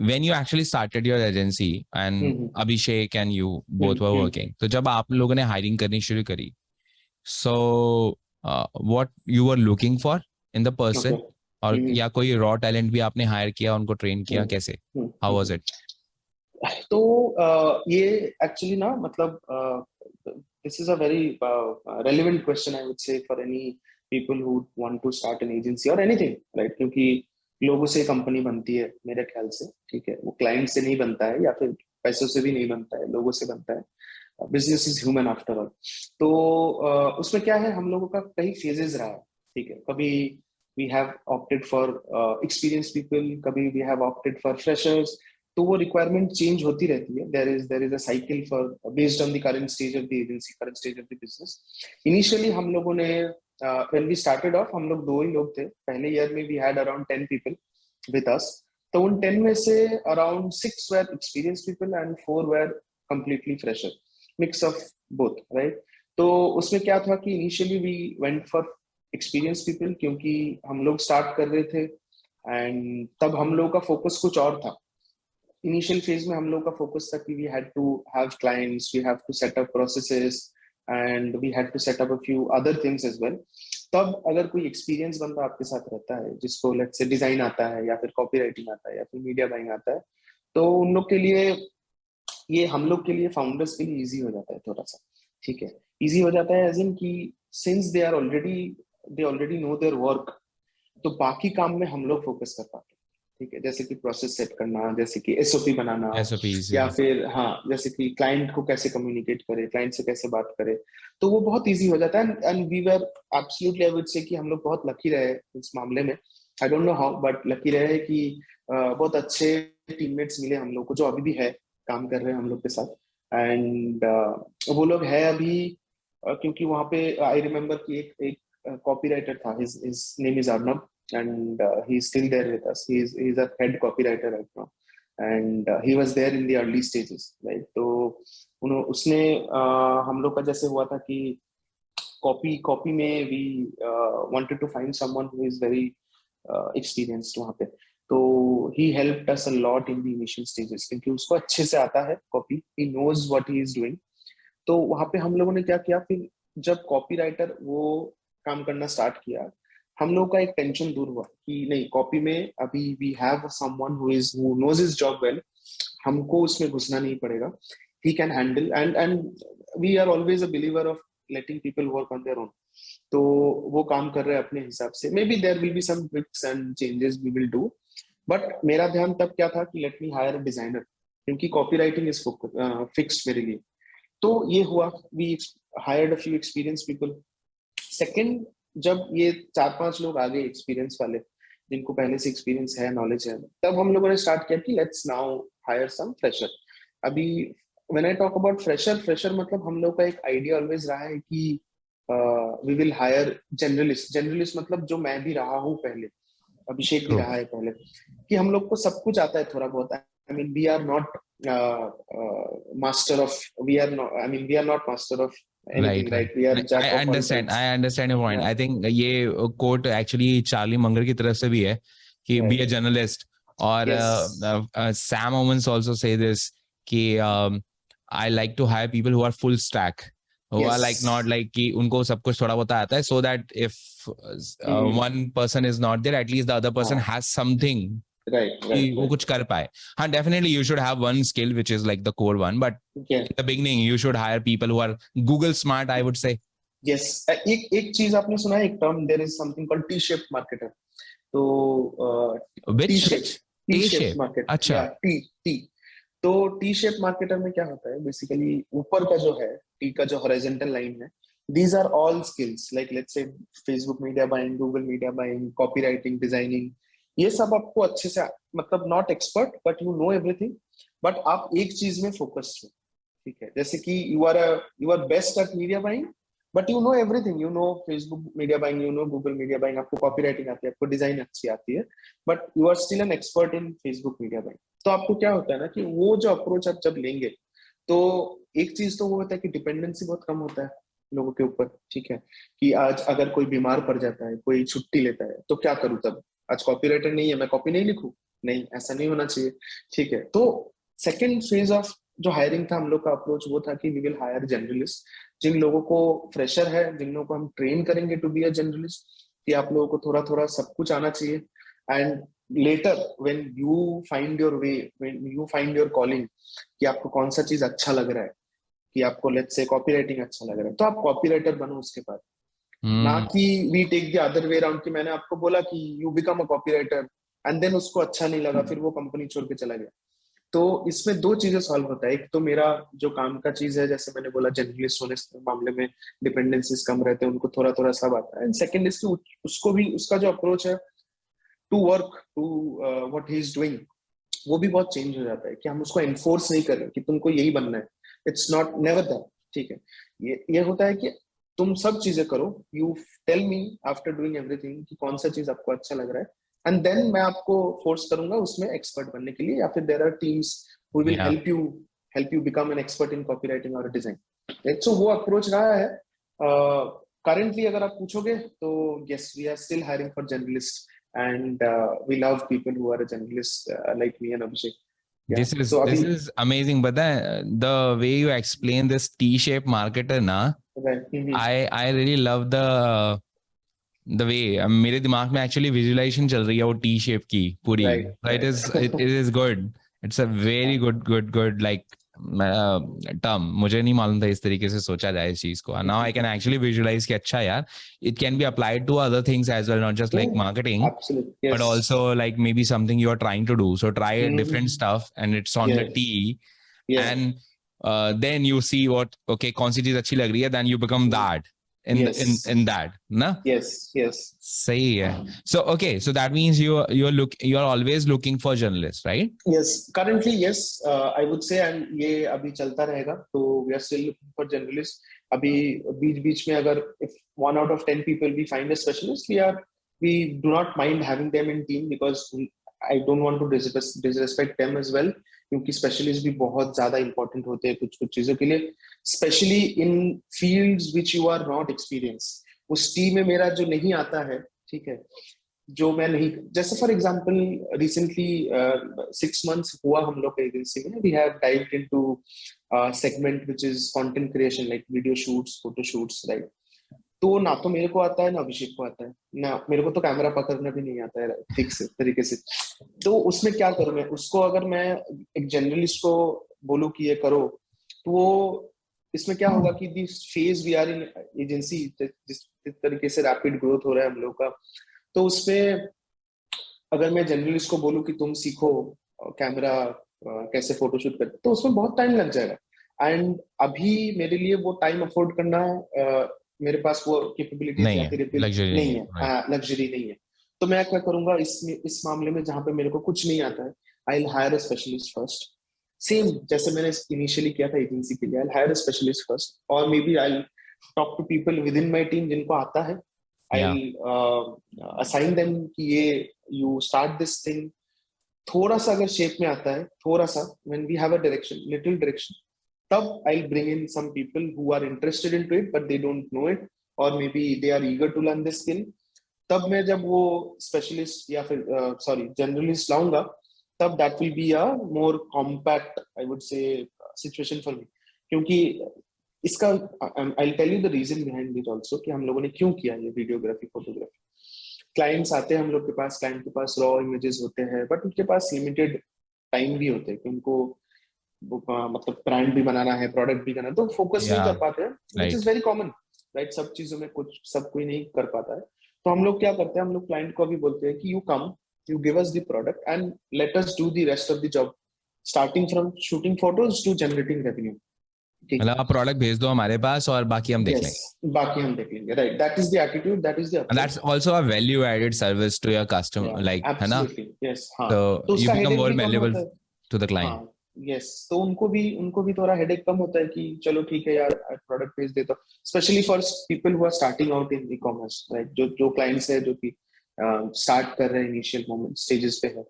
Speaker 1: when you actually started your agency and Abhishek and you both were working, तो जब आप लोगों ने हायरिंग करनी शुरू करी, so what you were looking for in the person, और या कोई रॉ टैलेंट भी आपने हायर किया, उनको ट्रेन किया, कैसे, how was it?
Speaker 2: तो ये एक्चुअली ना, मतलब this is a very relevant question, I would say, for any people who want to start an agency और एनीथिंग, राइट? क्योंकि लोगों से कंपनी बनती है मेरे ख्याल से, ठीक है? वो क्लाइंट से नहीं बनता है, या फिर पैसों से भी नहीं बनता है, लोगों से बनता है। Business is human after all. तो उसमें क्या है, हम लोगों का कई फेजेस रहा है, ठीक है? कभी we have opted for experience people, कभी we have opted for freshers. तो वो रिक्वायरमेंट चेंज होती रहती है। There is a cycle for, based on the current stage of the agency, current stage of the business. Initially हम लोगों ने, when we started off, हम लोग 2 ही लोग थे। पहले ईयर में we had around 10 people with us. तो उन 10 में से around 6 were experience people and 4 were completely fresher, mix of both, right? तो उसमें क्या था कि initially we went for experience people, क्योंकि हम लोग स्टार्ट कर रहे थे एंड तब हम लोग का फोकस कुछ और था। इनिशियल फेज में हम लोग का फोकस था कि we had to have clients, we have to set up processes and we had to set up a few other things as well. तब अगर कोई एक्सपीरियंस बंदा आपके साथ रहता है, जिसको लेट्स से डिजाइन आता है, या फिर कॉपी राइटिंग आता है, या फिर मीडिया बाइंग आता है, तो उन लोग के लिए, ये हम लोग के लिए, फाउंडर्स के लिए इजी हो जाता है थोड़ा सा, ठीक है? इजी हो जाता है एज इन की, since they already know their work, तो बाकी काम में हम लोग फोकस कर पाते हैं, ठीक है? जैसे कि प्रोसेस सेट करना, जैसे कि एसओपी बनाना,
Speaker 1: SOPs,
Speaker 2: या
Speaker 1: yeah.
Speaker 2: फिर हाँ, जैसे कि क्लाइंट को कैसे कम्युनिकेट करे, क्लाइंट से कैसे बात करे, तो वो बहुत इजी हो जाता है। And we were absolutely, I would say कि हम लोग बहुत लकी रहे इस मामले में। I don't know how, but lucky रहे कि बहुत अच्छे टीममेट्स मिले हम लोग को, जो अभी भी है, काम कर रहे हैं हम लोग के साथ। एंड वो लोग है अभी, क्योंकि वहाँ पे आई रिमेम्बर कि एक कॉपी राइटर था, his name is Arnab, and he's still there with us. He's a head copywriter right now, and he was there in the early stages, right? तो उसने हम लोग का जैसे हुआ था कि कॉपी में we wanted to find someone who is very experienced वहाँ पे। तो he helped us a lot in the initial stages, क्योंकि उसको अच्छे से आता है copy, he knows what he is doing। तो वहाँ पे हम लोगों ने क्या किया, फिर जब कॉपी राइटर वो काम करना स्टार्ट किया, हम लोग का एक टेंशन दूर हुआ कि नहीं, कॉपी में अभी we have someone who knows his job well, हमको उसमें घुसना नहीं पड़ेगा, he can handle. And we are always a believer of letting people work on their own. तो वो काम कर रहे हैं अपने हिसाब से। Maybe there will be some tricks and changes we will do, but मेरा ध्यान तब क्या था कि let me hire a designer, क्योंकि कॉपी राइटिंग इज फिक्स्ड मेरे लिए। तो ये हुआ, we hired a few experience people. Second, जब ये 4-5 लोग आ गए एक्सपीरियंस वाले, जिनको पहले से एक्सपीरियंस है, नॉलेज है, तब हम लोगों ने स्टार्ट किया कि let's now hire some fresher. अभी when I talk about fresher मतलब हम लोग का एक आइडिया ऑलवेज रहा है कि वी विल हायर जनरलिस्ट मतलब जो मैं भी रहा हूँ पहले, अभिषेक भी
Speaker 1: True.
Speaker 2: रहा है पहले, कि हम लोग को सब कुछ आता है थोड़ा बहुत। I mean we are not master of, we are not master of
Speaker 1: Right,
Speaker 2: anything,
Speaker 1: right.
Speaker 2: right? We are
Speaker 1: I
Speaker 2: jack of all
Speaker 1: understand.
Speaker 2: trades.
Speaker 1: I understand your point.
Speaker 2: Yeah,
Speaker 1: I think ये coat actually Charlie Munger की तरफ से भी है कि
Speaker 2: right.
Speaker 1: be a journalist, और
Speaker 2: Yes.
Speaker 1: Sam Owens also say this कि I like to hire people who are full stack, who are like not
Speaker 2: Yes.
Speaker 1: like कि उनको सब कुछ थोड़ा बहुत आता है, so that if one person is not there, at least the other person
Speaker 2: हाँ,
Speaker 1: has something
Speaker 2: right,
Speaker 1: कि
Speaker 2: right,
Speaker 1: वो
Speaker 2: right.
Speaker 1: कुछ कर पाए। हाँ, definitely you should have one skill which is like the core one, but
Speaker 2: Yeah.
Speaker 1: in the beginning you should hire people who are Google smart, I would say.
Speaker 2: Yes. एक चीज आपने सुना है, एक term, there is something called T shape marketer. तो T
Speaker 1: Which
Speaker 2: shape, T shape
Speaker 1: T-shape?
Speaker 2: Market,
Speaker 1: अच्छा,
Speaker 2: या T T. तो टी शेप मार्केटर में क्या होता है, बेसिकली ऊपर का जो है, टी का जो हॉरिजॉन्टल लाइन है, these are all skills, like let's say Facebook media buying, Google media buying, copywriting, designing, ये सब आपको अच्छे से, मतलब not expert but you know everything, but आप एक चीज में फोकस्ड हो, ठीक है। जैसे कि you are best at media buying, but you know everything, you know Facebook media buying, you know Google media buying, आपको कॉपी राइटिंग आती है, आपको डिजाइन अच्छी आती है, but you are still an expert in Facebook media buying. तो आपको क्या होता है ना कि वो जो अप्रोच आप जब लेंगे, तो एक चीज तो वो होता है कि डिपेंडेंसी बहुत कम होता है लोगों के ऊपर, ठीक है। कि आज अगर कोई बीमार पड़ जाता है, कोई छुट्टी लेता है, तो क्या करूं तब, आज कॉपी राइटर नहीं है, मैं कॉपी नहीं लिखूं, नहीं, ऐसा नहीं होना चाहिए, ठीक है। तो सेकेंड फेज ऑफ जो हायरिंग था हम लोग का अप्रोच वो था कि वी विल हायर जर्नलिस्ट, जिन लोगों को फ्रेशर है, जिन लोगों को हम ट्रेन करेंगे टू बी अ जर्नलिस्ट, कि आप लोगों को थोड़ा थोड़ा सब कुछ आना चाहिए। And later when you find your way, when you find your calling, कि आपको कौन सा चीज अच्छा लग रहा है, कि आपको लेट्स से कॉपी राइटिंग अच्छा लग रहा है, तो आप कॉपी राइटर बनो उसके बाद, ना
Speaker 1: हम्म,
Speaker 2: कि we take the other way around, कि मैंने आपको बोला कि you become a copy writer and then उसको अच्छा नहीं लगा, फिर वो कंपनी छोड़ के चला गया। तो इसमें दो चीजें सॉल्व होता है, एक तो मेरा जो काम का चीज है, जैसे मैंने बोला जर्नलिस्ट होने के मामले में डिपेंडेंसीज कम रहते हैं, उनको थोड़ा थोड़ा सब आता है। एंड सेकंड इज कि उसको भी, उसका जो अप्रोच है to work, to what he is doing, वो भी बहुत चेंज हो जाता है, कि हम उसको एनफोर्स नहीं कर रहे कि तुमको यही बनना है, इट्स नॉट नेवर दैट, ठीक है। ये होता है कि तुम सब चीजें करो, you tell me after doing everything कि कौन सा चीज आपको अच्छा लग रहा है, एंड देन मैं आपको फोर्स करूंगा उसमें एक्सपर्ट बनने के लिए, या फिर there are teams who will
Speaker 1: या
Speaker 2: help you become an expert in copywriting और डिजाइन। सो वो अप्रोच रहा है। करेंटली अगर आप पूछोगे तो yes, we are still hiring for journalist, and we love people who are a journalist like me and Abhishek. Yeah. So
Speaker 1: this
Speaker 2: Abhi,
Speaker 1: is amazing, but the way you explain this T-shaped marketer na,
Speaker 2: right.
Speaker 1: I really love the way मेरे दिमाग में actually visualisation चल रही है वो T shape की पूरी,
Speaker 2: Right, right.
Speaker 1: It is good, it's a very good like term, मुझे नहीं मालूम था इस तरीके से सोचा जाए इस चीज को, now I can actually visualize कि अच्छा यार, it can be applied to other things as well, not just like
Speaker 2: Yeah,
Speaker 1: marketing,
Speaker 2: absolutely.
Speaker 1: but
Speaker 2: Yes.
Speaker 1: also like maybe something you are trying to do, so try different
Speaker 2: Mm-hmm.
Speaker 1: stuff and it's on the
Speaker 2: Yes.
Speaker 1: tea,
Speaker 2: Yes.
Speaker 1: and then you see what, okay, कौन सी चीज अच्छी लग रही है, then you become
Speaker 2: Mm.
Speaker 1: that
Speaker 2: Yes.
Speaker 1: in that ना।
Speaker 2: Yes. Yes.
Speaker 1: सही है। So okay, so that means you are always looking for journalists, right?
Speaker 2: Yes. Currently, yes. I would say, and ये अभी चलता रहेगा, तो we are still looking for journalists. अभी बीच बीच में अगर if 1 out of 10 people we find a specialist, we do not mind having them in team, because I don't want to disrespect them as well, क्योंकि specialist भी बहुत ज्यादा important होते हैं कुछ कुछ चीजों के लिए, specially in fields which you are not experience. उस टीम में मेरा जो नहीं आता है, ठीक है, जो मैं नहीं, जैसे फॉर एग्जांपल रिसेंटली 6 months हुआ हम लोग एजेंसी में, we have dived into segment which is content creation, like video shoots, photo shoots, right. तो ना तो मेरे को आता है, ना अभिषेक को आता है, ना मेरे को तो कैमरा पकड़ना भी नहीं आता है ठीक से तरीके से। तो उसमें क्या करूं मैं, उसको अगर मैं एक जर्नलिस्ट को बोलूं कि ये करो, तो वो, इसमें क्या होगा कि this phase we are in agency, जिस तरीके से रैपिड ग्रोथ हो रहा है हम लोग का, तो उसमें अगर मैं जर्नलिस्ट को बोलूं कि तुम सीखो कैमरा कैसे फोटोशूट करते, तो उसमें बहुत टाइम लग जाएगा। एंड अभी मेरे लिए वो टाइम अफोर्ड करना, मेरे पास वो कैपेबिलिटीज
Speaker 1: नहीं
Speaker 2: या
Speaker 1: है,
Speaker 2: फिर
Speaker 1: लग्जरी
Speaker 2: नहीं
Speaker 1: नहीं है,
Speaker 2: है,
Speaker 1: राइट।
Speaker 2: लग्जरी नहीं है। तो मैं क्या करूंगा इस मामले में, जहां पे मेरे को कुछ नहीं आता है, I will hire a specialist first, same जैसे मैंने इनिशियली किया था एजेंसी के लिए, I hire a specialist first, और maybe I talk to people within my team जिनको आता है,
Speaker 1: या
Speaker 2: आई असाइन देम कि ये यू स्टार्ट दिस थिंग, थोड़ा सा अगर शेप में आता है, थोड़ा सा, when we have a direction, little direction, तब I bring in some people who are interested into it but they don't know it, और maybe they are eager to learn this skill. तब मैं जब वो specialist या फिर sorry journalist लाऊंगा, तब that will be a more compact, I would say, situation for me. क्योंकि इसका I tell you the reason behind it also, कि हम लोगों ने क्यों किया ये वीडियोग्राफी फोटोग्राफी। क्लाइंट्स आते हैं हम लोग के पास, क्लाइंट के पास रॉ इमेजेस होते हैं, बट उनके पास लिमिटेड टाइम भी होते हैं, कि उनको मतलब ब्रांड भी बनाना है, प्रोडक्ट भी करना है, तो फोकस नहीं
Speaker 1: या
Speaker 2: कर पाते हैं, which is
Speaker 1: right.
Speaker 2: Very common, right. सब चीजों में कुछ सब कोई नहीं कर पाता है। तो हम लोग क्या करते हैं, हम लोग क्लाइंट को अभी बोलते हैं कि you come, you give us the product and let us do the rest of the job starting from shooting photos to generating revenue. ठीक है,
Speaker 1: मतलब आप प्रोडक्ट भेज दो हमारे पास और बाकी हम देख
Speaker 2: yes,
Speaker 1: लेंगे.
Speaker 2: बाकी हम देख लेंगे, right? That is the attitude, that is the
Speaker 1: And that's
Speaker 2: approach.
Speaker 1: also a value added service to your customer,
Speaker 2: Yeah,
Speaker 1: like, है ना?
Speaker 2: absolutely, yes, हाँ.
Speaker 1: So
Speaker 2: तो
Speaker 1: you
Speaker 2: उसका
Speaker 1: become
Speaker 2: headache
Speaker 1: more
Speaker 2: भी कम
Speaker 1: malleable
Speaker 2: होता है.
Speaker 1: to the client.
Speaker 2: हाँ, yes, तो उनको भी थोड़ा हेडेक कम होता है कि चलो ठीक है यार, प्रोडक्ट भेज देता हूँ. Specially for people who are starting out in e-commerce, right? जो क्लाइंट्स है जो कि स्टार्ट कर रहे हैं, इनिशियल मोमेंट स्टेजेस पे है,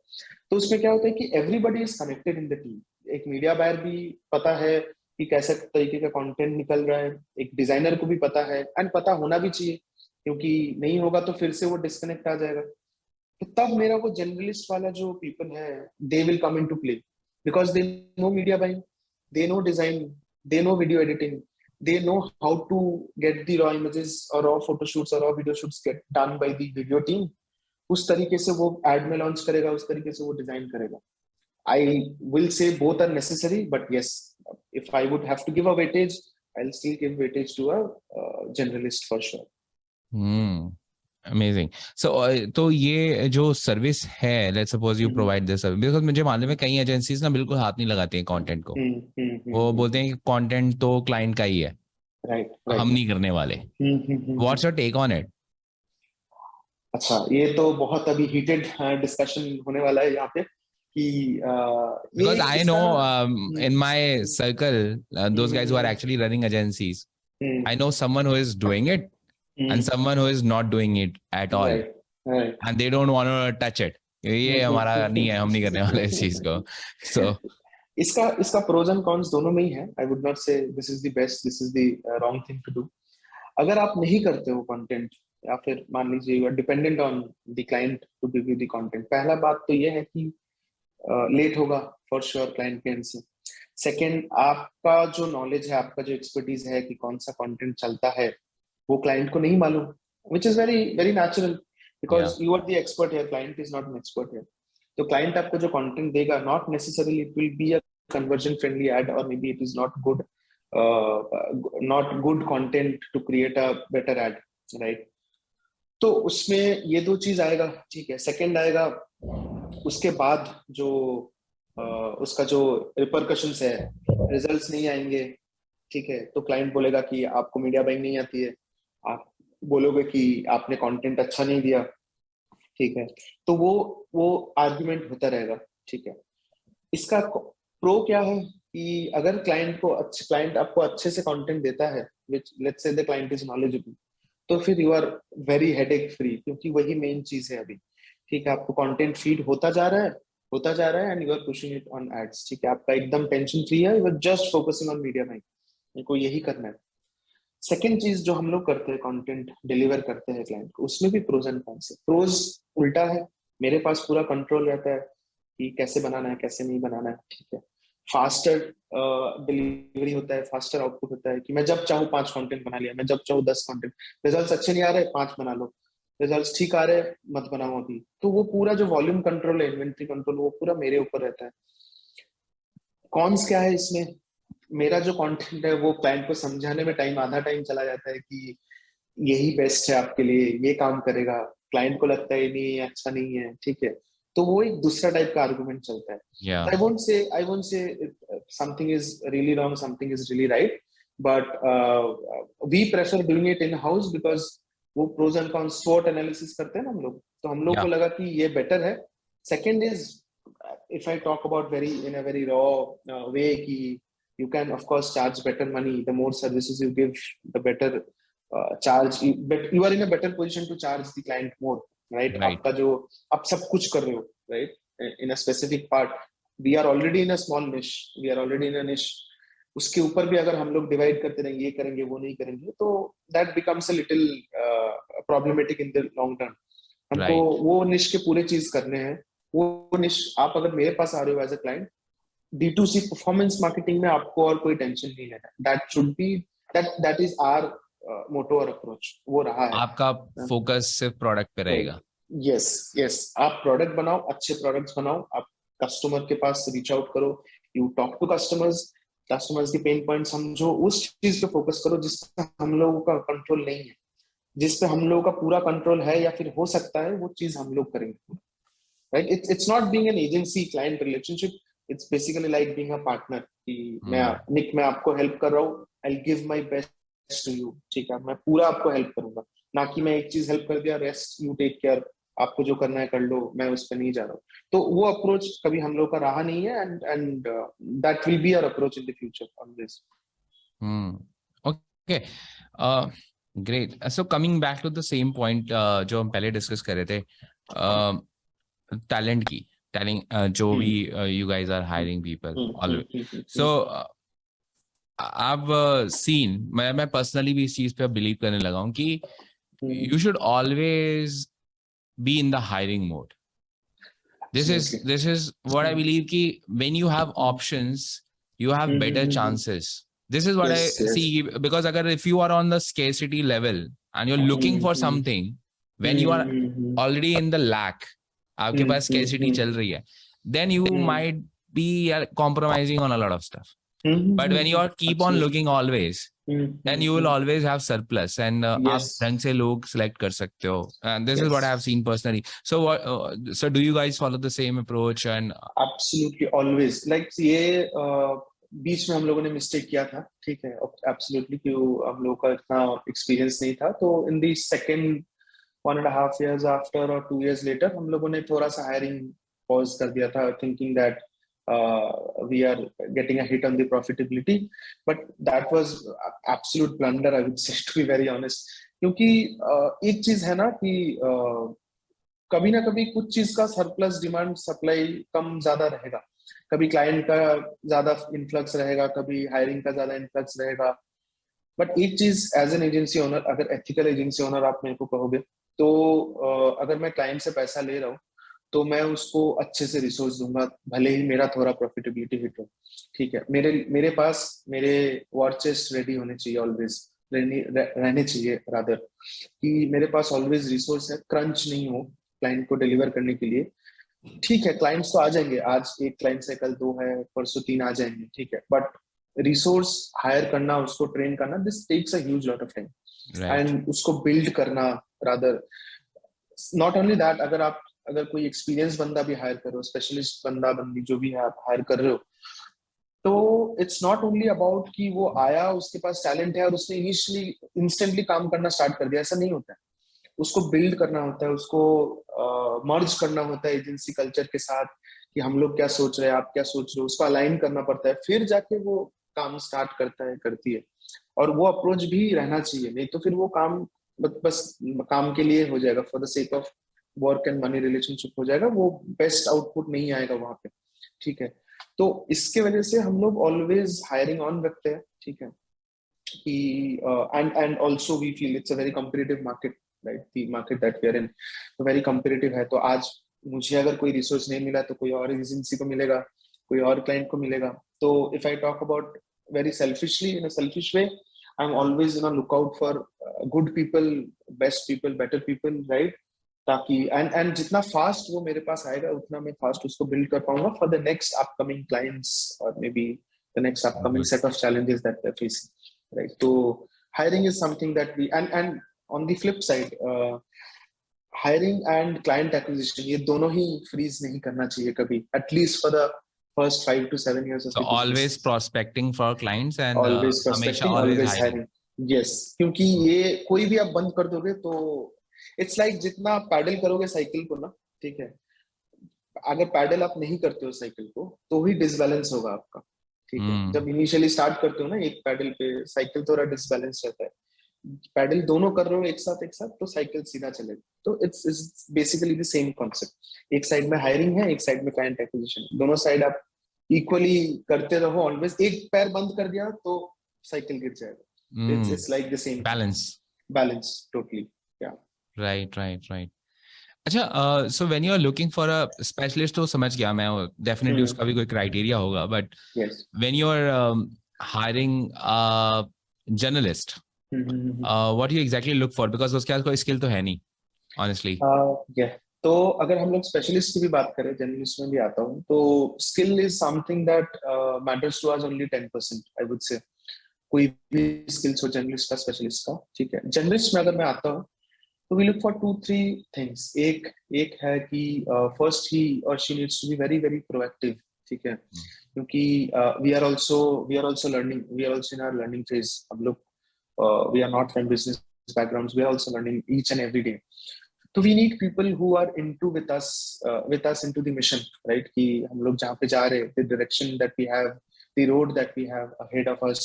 Speaker 2: तो उसमें क्या होता है कि everybody is connected in the team. एक मीडिया बायर भी पता है कि कैसे तरीके का कंटेंट निकल रहा है, एक डिजाइनर को भी पता है, एंड पता होना भी चाहिए, क्योंकि नहीं होगा तो फिर से वो डिस्कनेक्ट आ जाएगा. तो तब मेरा वो जनरलिस्ट वाला जो पीपल है, they will come into play, because they know media buying, they know design, they know video editing, they know how to get the raw images or raw photo shoots or raw video shoots get done by the video team. उस तरीके से वो add में launch करेगा, उस तरीके से वो डिजाइन करेगा. I will say both are necessary, but yes, if I would have to give a weightage, I'll still give weightage to a generalist for sure.
Speaker 1: Amazing. So तो ये जो सर्विस है, let's suppose you provide this service, because मुझे मालूम है कई agencies ना बिल्कुल हाथ नहीं लगाती हैं कंटेंट को. वो बोलते हैं कि कंटेंट तो क्लाइंट का ही है,
Speaker 2: राइट,
Speaker 1: हम नहीं करने वाले. What's your take on it?
Speaker 2: अच्छा, ये तो बहुत अभी हीटेड डिस्कशन होने वाला है यहाँ पे कि
Speaker 1: because I know in my circle those guys who are actually running agencies, I know someone who is doing it and someone who is not doing it at all,
Speaker 2: right.
Speaker 1: and they don't want to touch it. ये हमारा नहीं है, हम नहीं करने वाले इस चीज को. So
Speaker 2: इसका प्रोज एंड कॉन्स दोनों में ही है. I would not say this is the best, this is the wrong thing to do. अगर आप नहीं करते हो कंटेंट, या फिर मान लीजिए you are dependent on the client to give you the content, पहला बात तो ये है कि लेट होगा फॉर श्योर क्लाइंट के एंड से. सेकेंड, आपका जो नॉलेज है, आपका जो एक्सपर्टीज है कि कौन सा कंटेंट चलता है, वो क्लाइंट को नहीं मालूम, which is very very natural because you are the expert here, client is not an expert here. तो क्लाइंट आपको जो कंटेंट देगा, not necessarily it will be a conversion friendly ad, or maybe it is not good content to create a better ad, right? तो उसमें ये दो चीज आएगा, ठीक है. सेकंड आएगा उसके बाद जो उसका जो रिपरकशंस है, रिजल्ट्स नहीं आएंगे, ठीक है. तो क्लाइंट बोलेगा कि आपको मीडिया बाइंग नहीं आती है, आप बोलोगे कि आपने कंटेंट अच्छा नहीं दिया, ठीक है. तो वो आर्गुमेंट होता रहेगा, ठीक है. इसका प्रो क्या है कि अगर क्लाइंट आपको अच्छे से कंटेंट देता है, which let's say the client is knowledgeable, तो फिर you are very headache free, क्योंकि वही मेन चीज है अभी, ठीक है. आपको कंटेंट फीड होता जा रहा है and you are pushing it on ads, ठीक है. आपका एकदम टेंशन फ्री है, you are just focusing on media buying, इनको यही करना है. सेकेंड चीज जो हम लोग करते हैं, कंटेंट डिलीवर करते हैं क्लाइंट को, उसमें भी प्रोज एंड कॉन्स है. प्रोज उल्टा है, मेरे पास पूरा कंट्रोल रहता है कि कैसे बनाना है, कैसे नहीं बनाना है, ठीक है. फास्टर डिलीवरी होता है, फास्टर आउटपुट होता है कि मैं जब चाहूँ 5 कंटेंट बना लिया, मैं जब चाहूँ 10 कंटेंट. रिजल्ट्स अच्छे नहीं आ रहे, 5 बना लो. रिजल्ट्स ठीक आ रहे, मत बनाओ अभी. तो वो पूरा जो वॉल्यूम कंट्रोल है, इन्वेंट्री कंट्रोल, वो पूरा मेरे ऊपर रहता है. कॉन्स क्या है इसमें? मेरा जो कंटेंट है वो क्लाइंट को समझाने में आधा टाइम चला जाता है कि यही बेस्ट है आपके लिए, ये काम करेगा. क्लाइंट को लगता है नहीं, अच्छा नहीं है, ठीक है. तो वो एक दूसरा टाइप का आर्गुमेंट चलता है. I won't say something is really wrong, something is really right, but we prefer doing it in house because वो pros and cons SWOT analysis करते हैं ना हम लोग, तो हम लोग को लगा कि ये better है. Second is, if I talk about in a very raw way, कि you can of course charge better money, the more services you give, the better charge, but you are in a better position to charge the client more, right? आपका जो आप सब कुछ कर रहे हो, right? In a specific part, we are already in a small niche, उसके ऊपर भी अगर हम लोग डिवाइड करते रहेंगे, ये करेंगे वो नहीं करेंगे, तो that becomes a little problematic in the long term. हमको वो निश के पूरे चीज करने हैं. वो निश आप अगर मेरे पास आ रहे हो as a client, D2C performance marketing में आपको और कोई टेंशन नहीं है. that is our मोटो और अप्रोच, वो रहा है.
Speaker 1: आपका फोकस सिर्फ प्रोडक्ट पे रहेगा.
Speaker 2: यस, आप प्रोडक्ट बनाओ, अच्छे प्रोडक्ट्स बनाओ, आप कस्टमर के पास रीच आउट करो, यू टॉक टू कस्टमर्स की पेन पॉइंट समझो, उस चीज पे फोकस करो जिस पे हम लोगों का कंट्रोल नहीं है. जिस पे हम लोगों का पूरा कंट्रोल है या फिर हो सकता है, वो चीज हम लोग करेंगे, right? It's not being an agency client relationship, it's basically like being a partner कि
Speaker 1: Hmm.
Speaker 2: मैं आपको हेल्प कर रहा हूँ, I give my best to you, ठीक है, मैं पूरा आपको हेल्प करूंगा, ना कि मैं एक चीज हेल्प कर दिया, रेस्ट यू टेक केयर, आपको जो करना है कर लो, मैं उस पर नहीं जा रहा हूँ। तो वो अप्रोच कभी हम लोग का रहा नहीं है, and that will be our approach in the future always.
Speaker 1: Hmm. Okay. Uh, Great. So coming back to the same point जो हम पहले डिस्कस कर रहे थे, टैलेंट की, टैलेंट जो भी you guys are hiring people always. So I've seen, मैं पर्सनली भी इस चीज पे बिलीव करने लगा हूँ कि you should always be in the hiring mode. This is what I believe कि when you have options, you have better chances. This is what I
Speaker 2: Yes, yes.
Speaker 1: see, because अगर if you are on the scarcity level and you're looking for something when you are already in the lack, आपके पास scarcity चल रही है, then you might be compromising on a lot of stuff. But when you are keep on
Speaker 2: Absolutely.
Speaker 1: looking always, then you will always have surplus, and आप
Speaker 2: Yes.
Speaker 1: ढंग से लोग select कर सकते हो. And this is what I have
Speaker 2: Yes.
Speaker 1: seen personally. So what? So do you guys follow the same approach? And
Speaker 2: Absolutely, always. Like ये बीच में हम लोगों ने मिस्टेक किया था, ठीक है, एब्सोल्युटली, कि हम लोगों का इतना एक्सपीरियंस नहीं था, तो इन दी सेकेंड 1.5 years आफ्टर और 2 years लेटर हम लोगों ने थोड़ा सा हायरिंग पॉज कर दिया था, thinking that we are getting a hit on the profitability, but that was absolute blunder, I would say, to be very honest. क्योंकि एक चीज है ना कि कभी ना कभी कुछ चीज का सरप्लस डिमांड सप्लाई कम ज्यादा रहेगा, कभी क्लाइंट का ज्यादा इन्फ्लक्स रहेगा, कभी हायरिंग का ज्यादा इन्फ्लक्स रहेगा। बट एक चीज, एज एन एजेंसी ओनर, अगर एथिकल एजेंसी ओनर आप मेरे को कहोगे, तो अगर मैं क्लाइंट से पैसा ले रहा हूँ तो मैं उसको अच्छे से रिसोर्स दूंगा, भले ही मेरा थोड़ा प्रॉफिटेबिलिटी हिट हो, ठीक है, मेरे मेरे पास मेरे वॉर चेस्ट रेडी होने चाहिए ऑलवेज, रहने चाहिए रादर, कि मेरे पास ऑलवेज रिसोर्स है, क्रंच नहीं हो क्लाइंट को डिलीवर करने के लिए। ठीक है, क्लाइंट्स तो आ जाएंगे, आज एक क्लाइंट से कल दो है, परसों तीन आ जाएंगे, ठीक है, बट रिसोर्स हायर करना, उसको ट्रेन करना, this takes a huge lot of time,
Speaker 1: right.
Speaker 2: And उसको बिल्ड करना, रादर नॉट ओनली दैट, अगर कोई एक्सपीरियंस बंदा भी हायर करो, स्पेशलिस्ट बंदा बंदी जो भी है आप हायर कर रहे हो, तो इट्स नॉट ओनली अबाउट कि वो आया, उसके पास टैलेंट है और उसने इनिशियली इंस्टेंटली काम करना स्टार्ट कर दिया, ऐसा नहीं होता है। उसको बिल्ड करना होता है, उसको मर्ज करना होता है एजेंसी कल्चर के साथ, कि हम लोग क्या सोच रहे हैं, आप क्या सोच रहे हो, उसको अलाइन करना पड़ता है, फिर जाके वो काम स्टार्ट करता है, करती है। और वो अप्रोच भी रहना चाहिए, नहीं तो फिर वो काम बस काम के लिए हो जाएगा, for the sake of work and money relationship हो जाएगा, वो बेस्ट आउटपुट नहीं आएगा वहां पे, ठीक है। तो इसके वजह से हम लोग ऑलवेज हायरिंग ऑन रखते हैं, ठीक है, कि and also we feel it's a very competitive market, right, the market that we are in तो वेरी कॉम्पिटिटिव है। तो आज मुझे अगर कोई रिसोर्स नहीं मिला तो कोई और एजेंसी को मिलेगा, कोई और क्लाइंट को मिलेगा। तो if I talk about very selfishly, in a selfish way, I am always in a lookout for good people, best people, better people, right, ताकि एंड जितना फास्ट वो मेरे पास आएगा उतना मैं फास्ट उसको बिल्ड कर पाऊंगा for the next upcoming clients, और maybe the next upcoming
Speaker 1: Good.
Speaker 2: Set of challenges that we are facing, right. तो hiring is something that we and on the flip side, hiring and client acquisition, ये दोनों ही freeze नहीं करना चाहिए कभी, at least for the first 5 to 7 years of
Speaker 1: So
Speaker 2: the business.
Speaker 1: always prospecting for clients and
Speaker 2: Always
Speaker 1: हमेशा
Speaker 2: prospecting,
Speaker 1: always
Speaker 2: always
Speaker 1: hiring.
Speaker 2: hiring. Yes, क्योंकि ये कोई भी आप बंद कर दोगे तो इट्स लाइक जितना आप पैडल करोगे साइकिल को ना, ठीक है, अगर पैडल आप नहीं करते हो साइकिल को तो ही डिसबैलेंस होगा आपका, ठीक है। जब इनिशियली स्टार्ट करते हो ना एक पैडल पे, साइकिल थोड़ा डिसबैलेंस रहता है, पैडल दोनों कर रहे हो एक साथ तो साइकिल सीधा चलेगा। तो it's basically the same concept, एक साइड में हायरिंग है, एक साइड में क्लाइंट एक्विजिशन, दोनों साइड आप इक्वली करते रहो ऑलवेज, एक पैर बंद कर दिया तो साइकिल गिर जाएगा। It's like the same
Speaker 1: Balance.
Speaker 2: Balance, totally, या
Speaker 1: Right. अच्छा, so when you are looking for a specialist, तो समझ गया मैं, definitely उसका भी कोई criteria होगा, but
Speaker 2: yes,
Speaker 1: when you are hiring a journalist, what do you exactly look for? Because उसके पास कोई skill तो है नहीं, honestly.
Speaker 2: या तो अगर हम लोग स्पेशलिस्ट की भी बात करें, जर्नलिस्ट में भी आता हूँ, तो skill is something that matters to us only 10%, I would say. कोई भी स्किल्स हो जर्नलिस्ट का, स्पेशलिस्ट का, ठीक है। जर्नलिस्ट में अगर मैं आता हूँ तो वी लुक फॉर 2-3 थिंग्स। एक एक है कि फर्स्ट ही और she needs to be very very proactive, ठीक है, क्योंकि we are also learning, we are also in our learning phase. हम लोग we are not from business backgrounds, we are also learning each and every day. So we need people who are into with us into the mission, right? कि हम लोग जहाँ पे जा रहे हैं, the direction that we have, the road that we have ahead of us,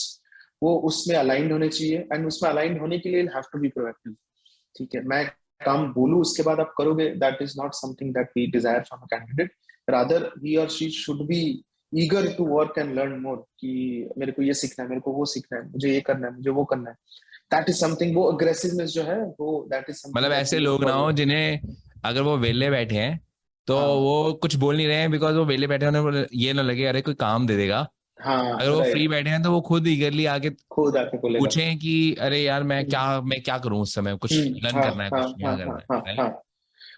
Speaker 2: वो उसमें aligned होने चाहिए, and उसमें aligned होने के लिए have to be proactive. ठीक है, मैं काम बोलूँ उसके बाद आप करोगे, that is not something that we desire from a candidate. Rather he or she should be eager to work and learn more, कि मेरे को ये सीखना है, मेरे को वो सीखना है, मुझे ये करना है, मुझे वो करना है. That is something, वो aggressiveness जो है वो that is something
Speaker 1: मतलब
Speaker 2: that
Speaker 1: ऐसे
Speaker 2: we look
Speaker 1: लोग ना हो
Speaker 2: forward.
Speaker 1: जिन्हें अगर वो वेले बैठे हैं तो
Speaker 2: हाँ
Speaker 1: वो कुछ बोल नहीं रहे हैं, बिकॉज वो वेले बैठे होने ये ना लगे अरे कोई काम दे देगा.
Speaker 2: हाँ
Speaker 1: अगर वो फ्री
Speaker 2: राइट,
Speaker 1: बैठे हैं तो वो खुद ईगरली आके
Speaker 2: खुद आके बोलेगा.
Speaker 1: पूछें कि अरे यार मैं क्या करूं, उस समय कुछ लर्न
Speaker 2: हाँ
Speaker 1: करना है,
Speaker 2: हाँ
Speaker 1: कुछ
Speaker 2: हाँ
Speaker 1: नया
Speaker 2: हाँ
Speaker 1: करना है,
Speaker 2: हाँ
Speaker 1: राइट.
Speaker 2: हाँ.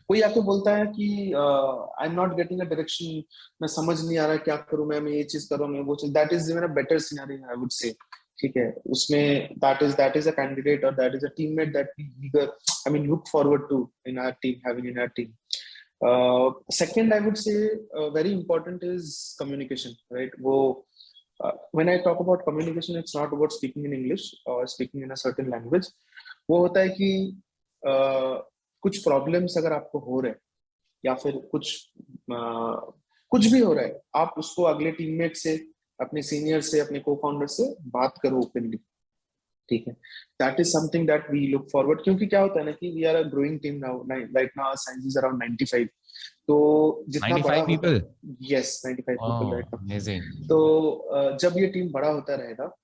Speaker 2: कोई आके बोलता है कि I am not getting a direction, मैं समझ नहीं आ रहा क्या करूं, मैं ये चीज कर रहा हूँ, मैं वो चीज, that is even a better scenario I would say. ठीक है, उसमें दैट इज अ कैंडिडेट और that is a teammate that we eager, I mean look forward to in our team, having in our team. Second, I would say very important is communication, right? वो when I talk about communication, it's not about speaking in English or speaking in a certain language. वो होता है कि कुछ problems अगर आपको हो रहे हैं या फिर कुछ भी हो रहा है, आप उसको अगले टीममेट से, अपने सीनियर से, अपने को फाउंडर से बात करो ओपनली. ठीक है, that is something that we look forward, क्योंकि क्या होता है ना कि we are a growing team now, right now size is around 95. तो जितना बड़ा
Speaker 1: 95
Speaker 2: होता,
Speaker 1: people.
Speaker 2: Yes 95 people right now.
Speaker 1: Amazing.
Speaker 2: तो जब ये टीम बड़ा होता रहेगा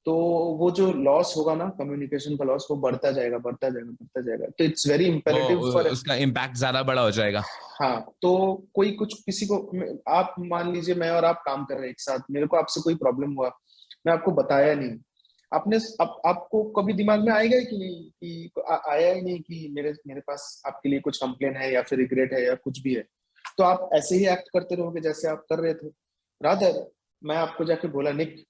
Speaker 2: तो वो जो लॉस होगा ना, कम्युनिकेशन का लॉस, वो बढ़ता जाएगा बढ़ता जाएगा बढ़ता जाएगा. तो इट्स वेरी
Speaker 1: वो
Speaker 2: इंपेरेटिव फॉर.
Speaker 1: उसका इम्पैक्ट ज्यादा बड़ा हो जाएगा.
Speaker 2: हाँ, तो कोई कुछ किसी को, आप मान लीजिए मैं और आप काम कर रहे हैं एक साथ, मेरे को आपसे कोई प्रॉब्लम हुआ, मैं आपको बताया नहीं, आपको कभी दिमाग में आएगा ही कि नहीं, कि आया ही नहीं कि मेरे मेरे पास आपके लिए कुछ कंप्लेन है या फिर रिग्रेट है या कुछ भी है, तो आप ऐसे ही एक्ट करते रहोगे जैसे आप कर रहे थे. रादर मैं आपको जाके बोला, निक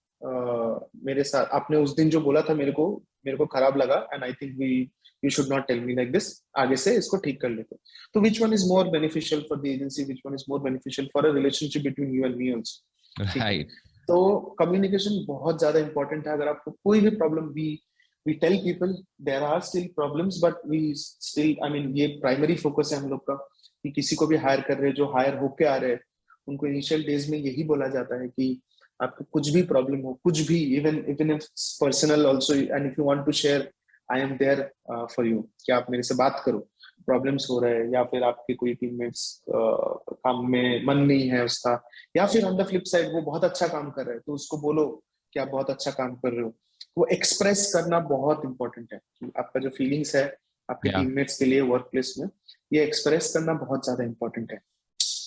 Speaker 2: मेरे साथ आपने उस दिन जो बोला था, मेरे को खराब लगा, and I think we you should not tell me like this, आगे से इसको ठीक कर लेते. तो which one is more beneficial for the agency, which one is more beneficial for a relationship between you and me also. ठीक है,
Speaker 1: right.
Speaker 2: तो कम्युनिकेशन बहुत ज्यादा इंपॉर्टेंट है. अगर आपको कोई भी problem, we tell people there are still problems, but we still, I mean ये प्राइमरी फोकस है हम लोग का, कि किसी को भी हायर कर रहे हैं, जो हायर होके आ रहे हैं, उनको इनिशियल डेज में यही बोला जाता है कि आपको कुछ भी प्रॉब्लम हो, कुछ भी, even even if personal also, and if you want to share, I am there for you, कि आप मेरे से बात करो, प्रॉब्लम्स हो रहे हैं, या फिर आपके कोई टीममेट्स काम में मन नहीं है उसका, या फिर ऑन द फ्लिप साइड वो बहुत अच्छा काम कर रहे हैं, तो उसको बोलो कि आप बहुत अच्छा काम कर रहे हो. वो एक्सप्रेस करना बहुत इंपॉर्टेंट है, कि आपका जो फीलिंग्स है आपके
Speaker 1: या
Speaker 2: टीममेट्स के लिए वर्क प्लेस में, ये एक्सप्रेस करना बहुत ज्यादा इंपॉर्टेंट है.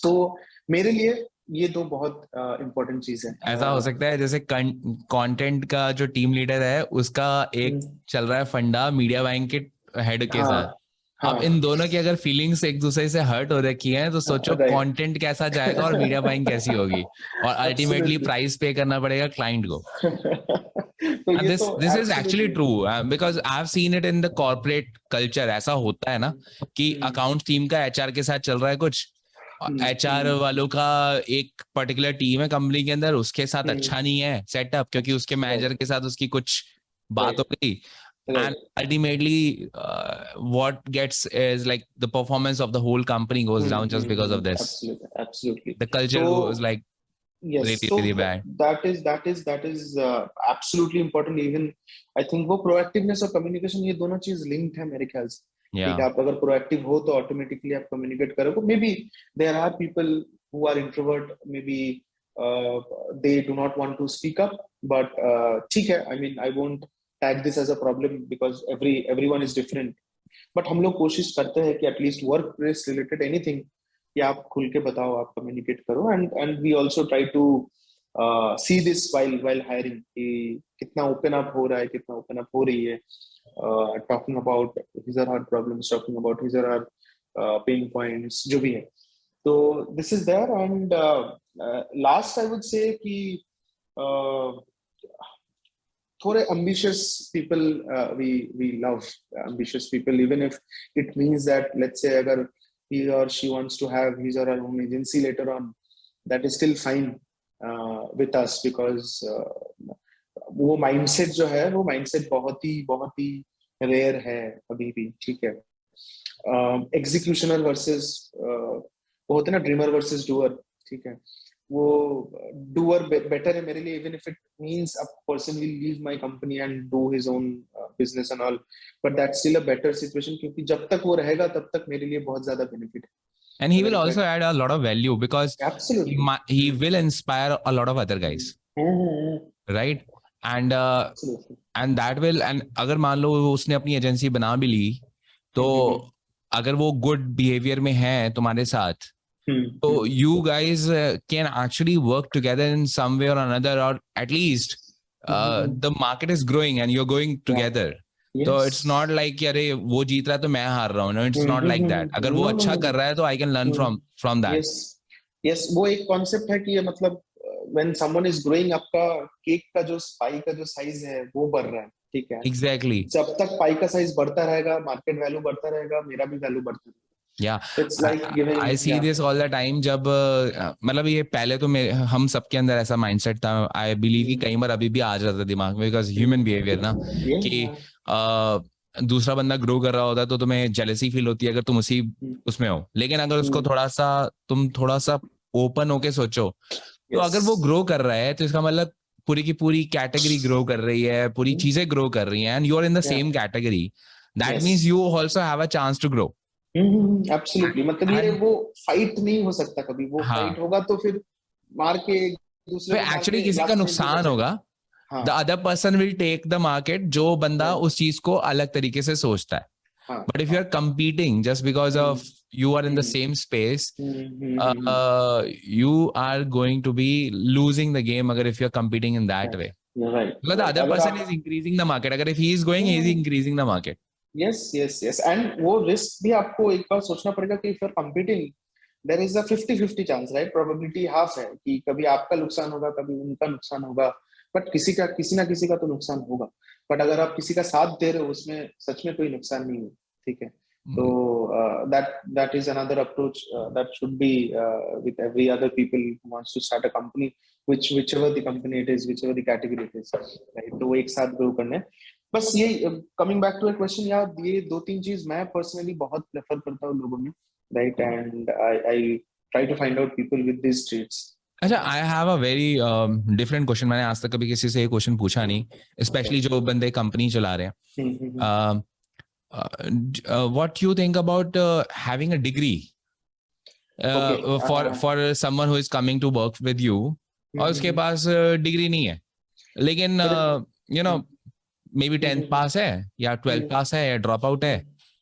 Speaker 2: तो मेरे लिए ये दो बहुत इंपॉर्टेंट चीज है.
Speaker 1: ऐसा हो सकता है जैसे कंटेंट का जो टीम लीडर है उसका एक चल रहा है फंडा मीडिया बाइंग के हेड के साथ.
Speaker 2: हाँ हाँ
Speaker 1: अब इन दोनों की अगर फीलिंग्स एक दूसरे से हर्ट हो रखी हैं तो सोचो
Speaker 2: राइट.
Speaker 1: कंटेंट कैसा जाएगा और मीडिया बाइंग कैसी होगी, और अल्टीमेटली
Speaker 2: एब्सोल्युटली.
Speaker 1: प्राइस पे करना पड़ेगा क्लाइंट को.
Speaker 2: तो
Speaker 1: And
Speaker 2: ये
Speaker 1: this
Speaker 2: तो
Speaker 1: this is actually
Speaker 2: absolutely.
Speaker 1: true because I've seen it in the corporate culture. ऐसा होता है ना कि अकाउंट टीम का एचआर के साथ चल रहा है कुछ, एचआर वालों का एक पर्टिकुलर टीम है कंपनी के अंदर, उसके साथ अच्छा नहीं है सेटअप क्योंकि उसके मैनेजर के साथ उसकी कुछ बात हो गई. And ultimately, what gets is like the performance of the whole company goes down just because of this.
Speaker 2: Absolutely.
Speaker 1: The culture
Speaker 2: So
Speaker 1: goes like
Speaker 2: yes,
Speaker 1: really,
Speaker 2: so
Speaker 1: really bad.
Speaker 2: that is absolutely important. Even I think वो proactiveness और communication, ये दोनों चीज linked है मेरे ख्याल से. ठीक है,
Speaker 1: Yeah.
Speaker 2: आप अगर proactive हो तो automatically आप communicate करोगे. Maybe there are people who are introvert, maybe they do not want to speak up, but ठीक है, I mean I won't tag this as a problem because everyone is different. But हम लोग कोशिश करते हैं कि at least work place related anything, कि आप खुल के बताओ, आप कम्युनिकेट करो. And we also try to see this while hiring, कि कितना ओपन अप हो रहा है, कितना ओपन अप हो रही है, talking about his or her problems, talking about his or her pain points, जो भी है. तो this is there. And last I would say कि थोड़े ambitious people, we love ambitious people, even if it means that, let's say, अगर he or she wants to have his or her own agency later on, that is still fine with us because वो mindset जो है वो mindset बहुत ही rare है अभी भी, ठीक है. एग्जीक्यूशनर वर्सेस वो होते हैं ना, ड्रीमर वर्सेस डूअर, ठीक है. वो डूअर बेटर है मेरे लिए, even if it means a person will leave my company and do his own business and all, but that's still a better situation, क्योंकि जब तक वो रहेगा तब तक मेरे लिए बहुत ज्यादा बेनिफिट है.
Speaker 1: And he will also add a lot of value because
Speaker 2: Absolutely.
Speaker 1: he will inspire a lot of other guys, right? And and that will, and अगर मान लो उसने अपनी एजेंसी बना भी ली, तो अगर वो गुड बिहेवियर में है तुम्हारे साथ, तो you guys can actually work together in some way or another, or at least the market is growing and you're going together. तो इट्स नॉट लाइक कि अरे वो जीत रहा है तो मैं हार रहा हूँ. No, it's not like that. अगर वो अच्छा कर रहा है तो I can learn from that.
Speaker 2: Yes, वो एक कॉन्सेप्ट है कि ये मतलब व्हेन समवन इज ग्रोइंग, आपका केक का जो पाई का जो साइज है वो बढ़ रहा है, ठीक है.
Speaker 1: एग्जैक्टली.
Speaker 2: जब तक पाई का साइज बढ़ता रहेगा, मार्केट वैल्यू बढ़ता रहेगा, मेरा भी वैल्यू बढ़ता रहेगा.
Speaker 1: Yeah, I see this all the time. जब मतलब ये पहले तो हम सबके अंदर ऐसा माइंडसेट था, आई बिलीव कि कई बार अभी भी आ जाता है दिमाग में, बिकॉज ह्यूमन बिहेवियर ना, कि दूसरा बंदा ग्रो कर रहा होता है तो तुम्हें जेलसी फील होती है अगर तुम उसी उसमें हो. लेकिन अगर उसको तुम थोड़ा सा ओपन होके सोचो, तो अगर वो ग्रो कर रहा है तो इसका मतलब पूरी की पूरी कैटेगरी ग्रो कर रही है, पूरी चीजें ग्रो कर रही हैं, and you are in the same category. That means you also have a chance to grow.
Speaker 2: Absolutely. मतलब ये वो फाइट नहीं हो सकता कभी. वो फाइट होगा तो फिर मार के दूसरे को
Speaker 1: एक्चुअली किसी का नुकसान होगा. The other person will take the market, जो बंदा उस चीज को अलग तरीके से सोचता है. But if you are competing just because of you are in the same space, you are going to be losing the game agar if you are competing in that way.
Speaker 2: You're right.
Speaker 1: Because the other person is increasing the market. Agar if he is going, he is increasing the market.
Speaker 2: Yes. And वो risk भी आपको एक बार सोचना पड़ेगा कि if you're competing, there is a 50-50 chance, right? Probability half है कि कभी आपका नुकसान होगा, कभी उनका नुकसान होगा, बट किसी ना किसी का तो नुकसान होगा. बट अगर आप किसी का साथ दे रहे हो, उसमें सच में कोई नुकसान नहीं है, ठीक है. So that is another approach that should be with every other people who wants to start a company, whichever the company it is, whichever the category it is, right? तो वो एक साथ grow करने. बस ये coming back to a question, यार ये दो तीन चीज मैं personally बहुत prefer करता हूँ लोगों में, right? And I try to find out people with these traits.
Speaker 1: अच्छा, I have a very different question. मैंने आज तक कभी किसी से ये क्वेश्चन पूछा नहीं, स्पेशली जो बंदे कंपनी चला रहे हैं. What do you think about having a degree for someone who is coming to work with you, और उसके पास डिग्री नहीं है, लेकिन you know maybe 10th पास है या 12th पास है या ड्रॉप आउट है,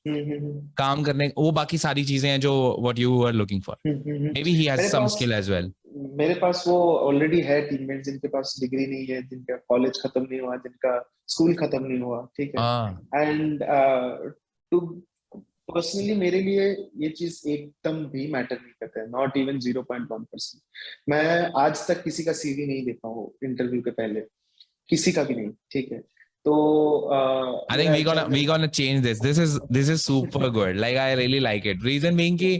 Speaker 1: काम करने वो बाकी सारी चीजें हैं जो what you are looking for. Maybe he has some skill as well.
Speaker 2: मेरे पास वो ऑलरेडी है टीममेट जिनके पास डिग्री नहीं है, जिनका कॉलेज खत्म नहीं हुआ, जिनका स्कूल खत्म नहीं हुआ, ठीक है. एंड टू पर्सनली मेरे लिए ये चीज एकदम भी मैटर नहीं करता है, नॉट इवन 0.1%. मैं आज तक किसी का सीवी नहीं देखा हूँ इंटरव्यू के पहले, किसी का भी नहीं, ठीक है. तो
Speaker 1: I think we gonna change this. This is super good. Like I really like it. Reason being कि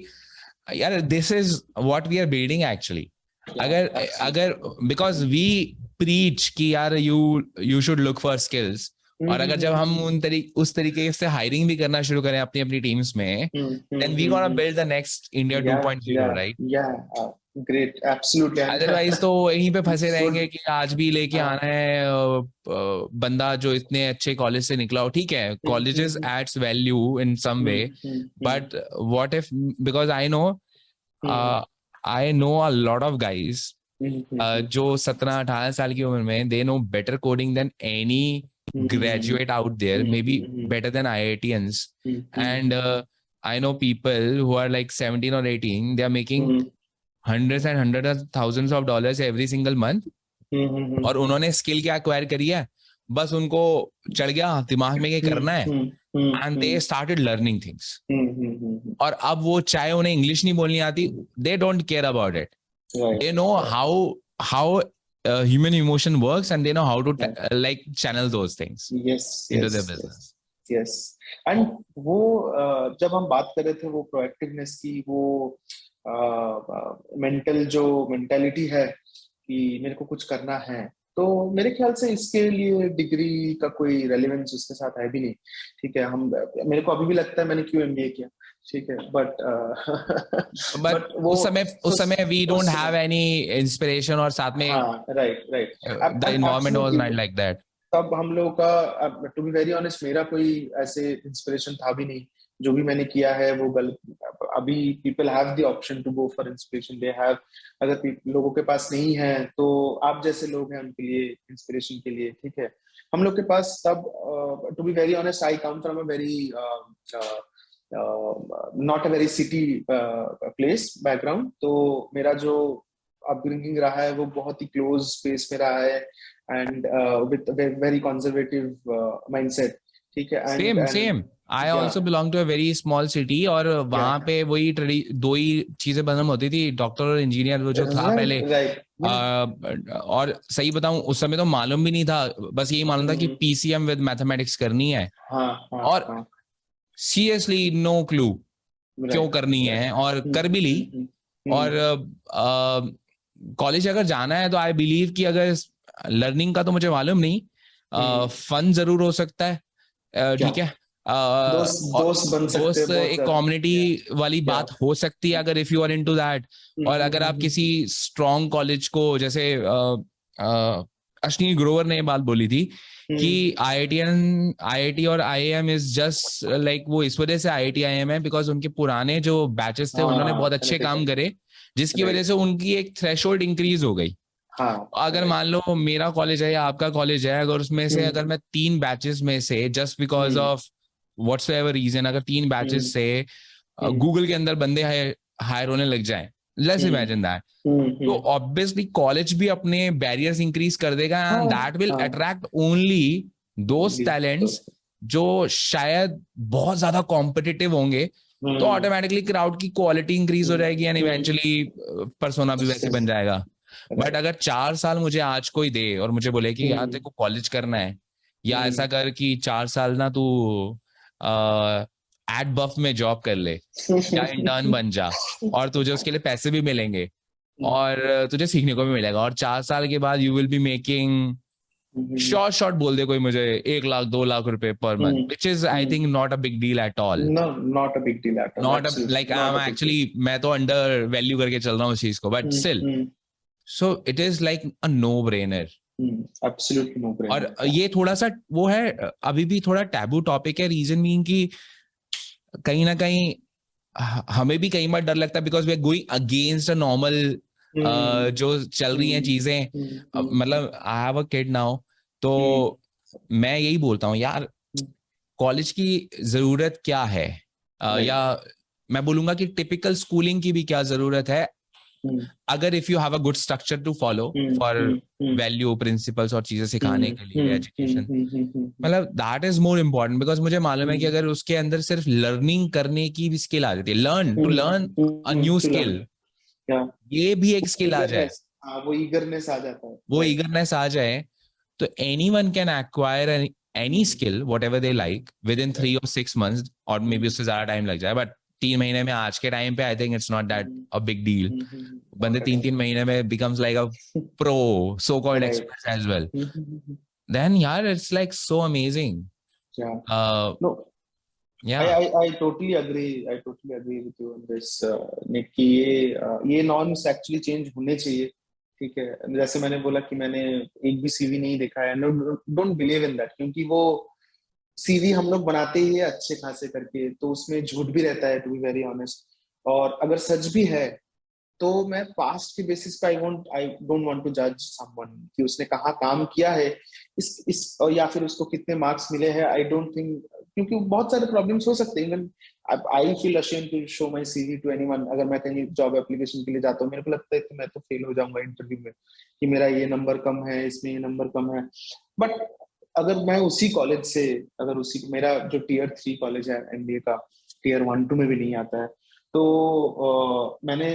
Speaker 1: यार this is what we are building actually. अगर because we preach कि यार you should look for skills, और अगर जब हम उस तरीके से हायरिंग भी करना शुरू करें अपनी टीम्स में, then we gonna build the next India 2.0, right?
Speaker 2: Yeah, great, absolutely.
Speaker 1: Otherwise तो यहीं पे फंसे रहेंगे कि आज भी लेके आना है बंदा जो इतने अच्छे कॉलेज से निकला हो. ठीक है, colleges adds value in some way, but what if, because I know a lot of guys जो 17-18 साल की उम्र में they know better coding than any graduate out there, maybe better than IITians, and I know people who are like 17 or 18, they are making hundreds of thousands of dollars every single month, और उन्होंने skill क्या acquire करी है, बस उनको चढ़ गया दिमाग में ये करना है, and they started learning things. और अब वो चाहे उन्हें इंग्लिश नहीं बोलनी आती, they don't care about it. They know how human emotion works, and they know how to like channel those things into their business.
Speaker 2: Yes. And वो जब हम बात कर रहे थे वो प्रोएक्टिवनेस की, वो मेंटल जो मेंटालिटी है कि मेरे को कुछ करना है, तो मेरे ख्याल से इसके लिए डिग्री का कोई रेलेवेंस उसके साथ है भी नहीं। ठीक है, हम मेरे को अभी भी लगता है मैंने क्यों एमबीए किया, ठीक है, बट
Speaker 1: बट
Speaker 2: बट वो
Speaker 1: उस समय वी डोंट
Speaker 2: उस
Speaker 1: हैव
Speaker 2: समय,
Speaker 1: एनी इंस्पिरेशन, और साथ में
Speaker 2: हाँ, right right,
Speaker 1: the environment was not like that.
Speaker 2: तब हम लोगों का, टू बी वेरी ऑनेस्ट, मेरा कोई ऐसे इंस्पिरेशन था भी नहीं। जो भी मैंने किया है वो गलत। अभी people have the option to go for inspiration, they have. अगर लोगों के पास नहीं है तो आप जैसे लोग हैं उनके लिए इंस्पिरेशन के लिए, ठीक है। हम लोग के पास तब, to be very honest, I come from a very not a very city place background, तो मेरा जो अपब्रिंगिंग रहा है वो बहुत ही क्लोज स्पेस में रहा है, and with very conservative mindset, ठीक है, and
Speaker 1: same
Speaker 2: and
Speaker 1: same, I
Speaker 2: yeah,
Speaker 1: also belong to a very small city, और वहां पे वही दो ही चीजें बदम होती थी, डॉक्टर और इंजीनियर, वो जो था
Speaker 2: राइट
Speaker 1: पहले।
Speaker 2: राइट,
Speaker 1: और सही बताऊं, उस समय तो मालूम भी नहीं था, बस यही मालूम था कि पीसीएम विद मैथमेटिक्स करनी है,
Speaker 2: हाँ हाँ
Speaker 1: और
Speaker 2: हाँ,
Speaker 1: सीरियसली नो क्लू क्यों
Speaker 2: राइट
Speaker 1: करनी
Speaker 2: राइट,
Speaker 1: है, और कर भी ली। और कॉलेज अगर जाना है तो आई बिलीव कि अगर लर्निंग का तो मुझे मालूम नहीं, फन जरूर हो सकता है,
Speaker 2: क्या
Speaker 1: ठीक है,
Speaker 2: दोस्त
Speaker 1: और
Speaker 2: दोस्त बन सकते हैं
Speaker 1: दोस्त
Speaker 2: बहुत
Speaker 1: एक
Speaker 2: ज्यादा,
Speaker 1: कम्युनिटी
Speaker 2: या
Speaker 1: वाली
Speaker 2: या,
Speaker 1: बात हो सकती है अगर if you are into that. और अगर आप किसी स्ट्रॉन्ग कॉलेज को, जैसे अश्नील ग्रोवर ने ये बात बोली थी कि आईआईटी और आईआईएम इज जस्ट लाइक, वो इस वजह से आईआईटी आईआईएम है बिकॉज उनके पुराने जो बैचेस थे उन्होंने
Speaker 2: हाँ,
Speaker 1: बहुत अच्छे
Speaker 2: कनेक्टेड,
Speaker 1: काम करे, जिसकी वजह
Speaker 2: राइट,
Speaker 1: से उनकी एक थ्रेशोल्ड इंक्रीज हो गई।
Speaker 2: हाँ,
Speaker 1: अगर
Speaker 2: राइट,
Speaker 1: मान लो मेरा कॉलेज है या आपका कॉलेज है, अगर उसमें से अगर मैं 3 बैचेस में से just because of whatsoever reason, अगर 3 बैचेस से गूगल के अंदर बंदे हायर होने लग जाए, लेट्स इमेजिन दैट, तो ऑब्वियसली कॉलेज भी अपने बैरियर्स इंक्रीज कर देगा,
Speaker 2: हाँ
Speaker 1: एंड दैट विल
Speaker 2: हाँ,
Speaker 1: अट्रैक्ट ओनली दोज टैलेंट्स जो शायद बहुत ज्यादा कॉम्पिटिटिव होंगे। तो ऑटोमेटिकली क्राउड की क्वालिटी इंक्रीज हो जाएगी, एंड इवेंचुअली पर्सोना भी वैसे बन जाएगा। बट
Speaker 2: राइट,
Speaker 1: अगर 4 साल मुझे आज कोई दे और मुझे बोले कि यार तेरे को कॉलेज करना है, या ऐसा कर कि 4 साल ना तू एड बफ में जॉब कर ले या इंटर्न बन जा, और तुझे उसके लिए पैसे भी मिलेंगे और तुझे सीखने को भी मिलेगा, और 4 साल के बाद you will be making, short short बोल दे कोई मुझे, 1 लाख 2 लाख रुपए per month, which is I think not a big deal at all.
Speaker 2: No, not a big deal at all.
Speaker 1: Not like
Speaker 2: Absolutely
Speaker 1: I
Speaker 2: not
Speaker 1: am
Speaker 2: a big deal.
Speaker 1: Actually, मैं तो under value करके चल रहा हूँ उस चीज को, but still, so it is like a no brainer.
Speaker 2: Absolutely no
Speaker 1: और
Speaker 2: brainer. Yeah.
Speaker 1: ये थोड़ा सा वो है, अभी भी थोड़ा टैबू टॉपिक है, रीजन मीन कि कहीं ना कहीं हमें भी कई बार डर लगता है, because we are going against a normal जो चल रही हैं चीजें। मतलब I have a kid now, तो मैं यही बोलता हूँ यार, कॉलेज की जरूरत क्या है,
Speaker 2: Right.
Speaker 1: या मैं बोलूंगा कि टिपिकल स्कूलिंग की भी क्या जरूरत है, अगर if you have a good structure to follow for value principles और चीजें सिखाने के लिए, एजुकेशन, मतलब that is more important, because मुझे मालूम है कि अगर उसके अंदर सिर्फ लर्निंग करने की भी स्किल आ जाती है, learn a new
Speaker 2: To learn.
Speaker 1: Skill,
Speaker 2: Yeah.
Speaker 1: ये भी एक स्किल आ जाए,
Speaker 2: Eagerness. हाँ, वो eagerness आ जाता है.
Speaker 1: वो
Speaker 2: Right.
Speaker 1: ईगरनेस आ जाए, तो any one can acquire any skill what ever they like with in 3 or 6 months, और मे बी उससे ज्यादा टाइम लग जाए, बट 3 महीने में आज के टाइम पे I think it's not that a big deal. बंदे 3 3 महीने में becomes like a pro, so called
Speaker 2: Right.
Speaker 1: Expert as well, then यार it's like so amazing.
Speaker 2: Yeah.
Speaker 1: uh
Speaker 2: No,
Speaker 1: yeah,
Speaker 2: I totally agree. I totally agree with you on this, Nick, कि ये norms actually change होने चाहिए, ठीक है। जैसे मैंने बोला कि मैंने एक भी सीवी नहीं देखा है, no, don't believe in that, क्योंकि वो सीवी हम लोग बनाते ही है अच्छे खासे करके, तो उसमें झूठ भी रहता है, टू बी वेरी ऑनेस्ट। और अगर सच भी है तो मैं पास्ट के बेसिस पे आई डोंट वांट टू जज समवन कि उसने कहाँ काम किया है, इस या फिर उसको कितने मार्क्स मिले हैं, आई डोंट थिंक, क्योंकि बहुत सारे प्रॉब्लम्स हो सकते हैं। Even I feel ashamed to show my CV to anyone. अगर मैं कहीं जॉब एप्लीकेशन के लिए जाता हूँ, मेरे को लगता है कि मैं तो फेल हो जाऊंगा इंटरव्यू में, कि मेरा ये नंबर कम है, इसमें ये नंबर कम है। बट अगर मैं उसी कॉलेज से, अगर उसी मेरा जो टीयर 3 कॉलेज है एमबीए का, टीयर 1 2 में भी नहीं आता है, तो मैंने,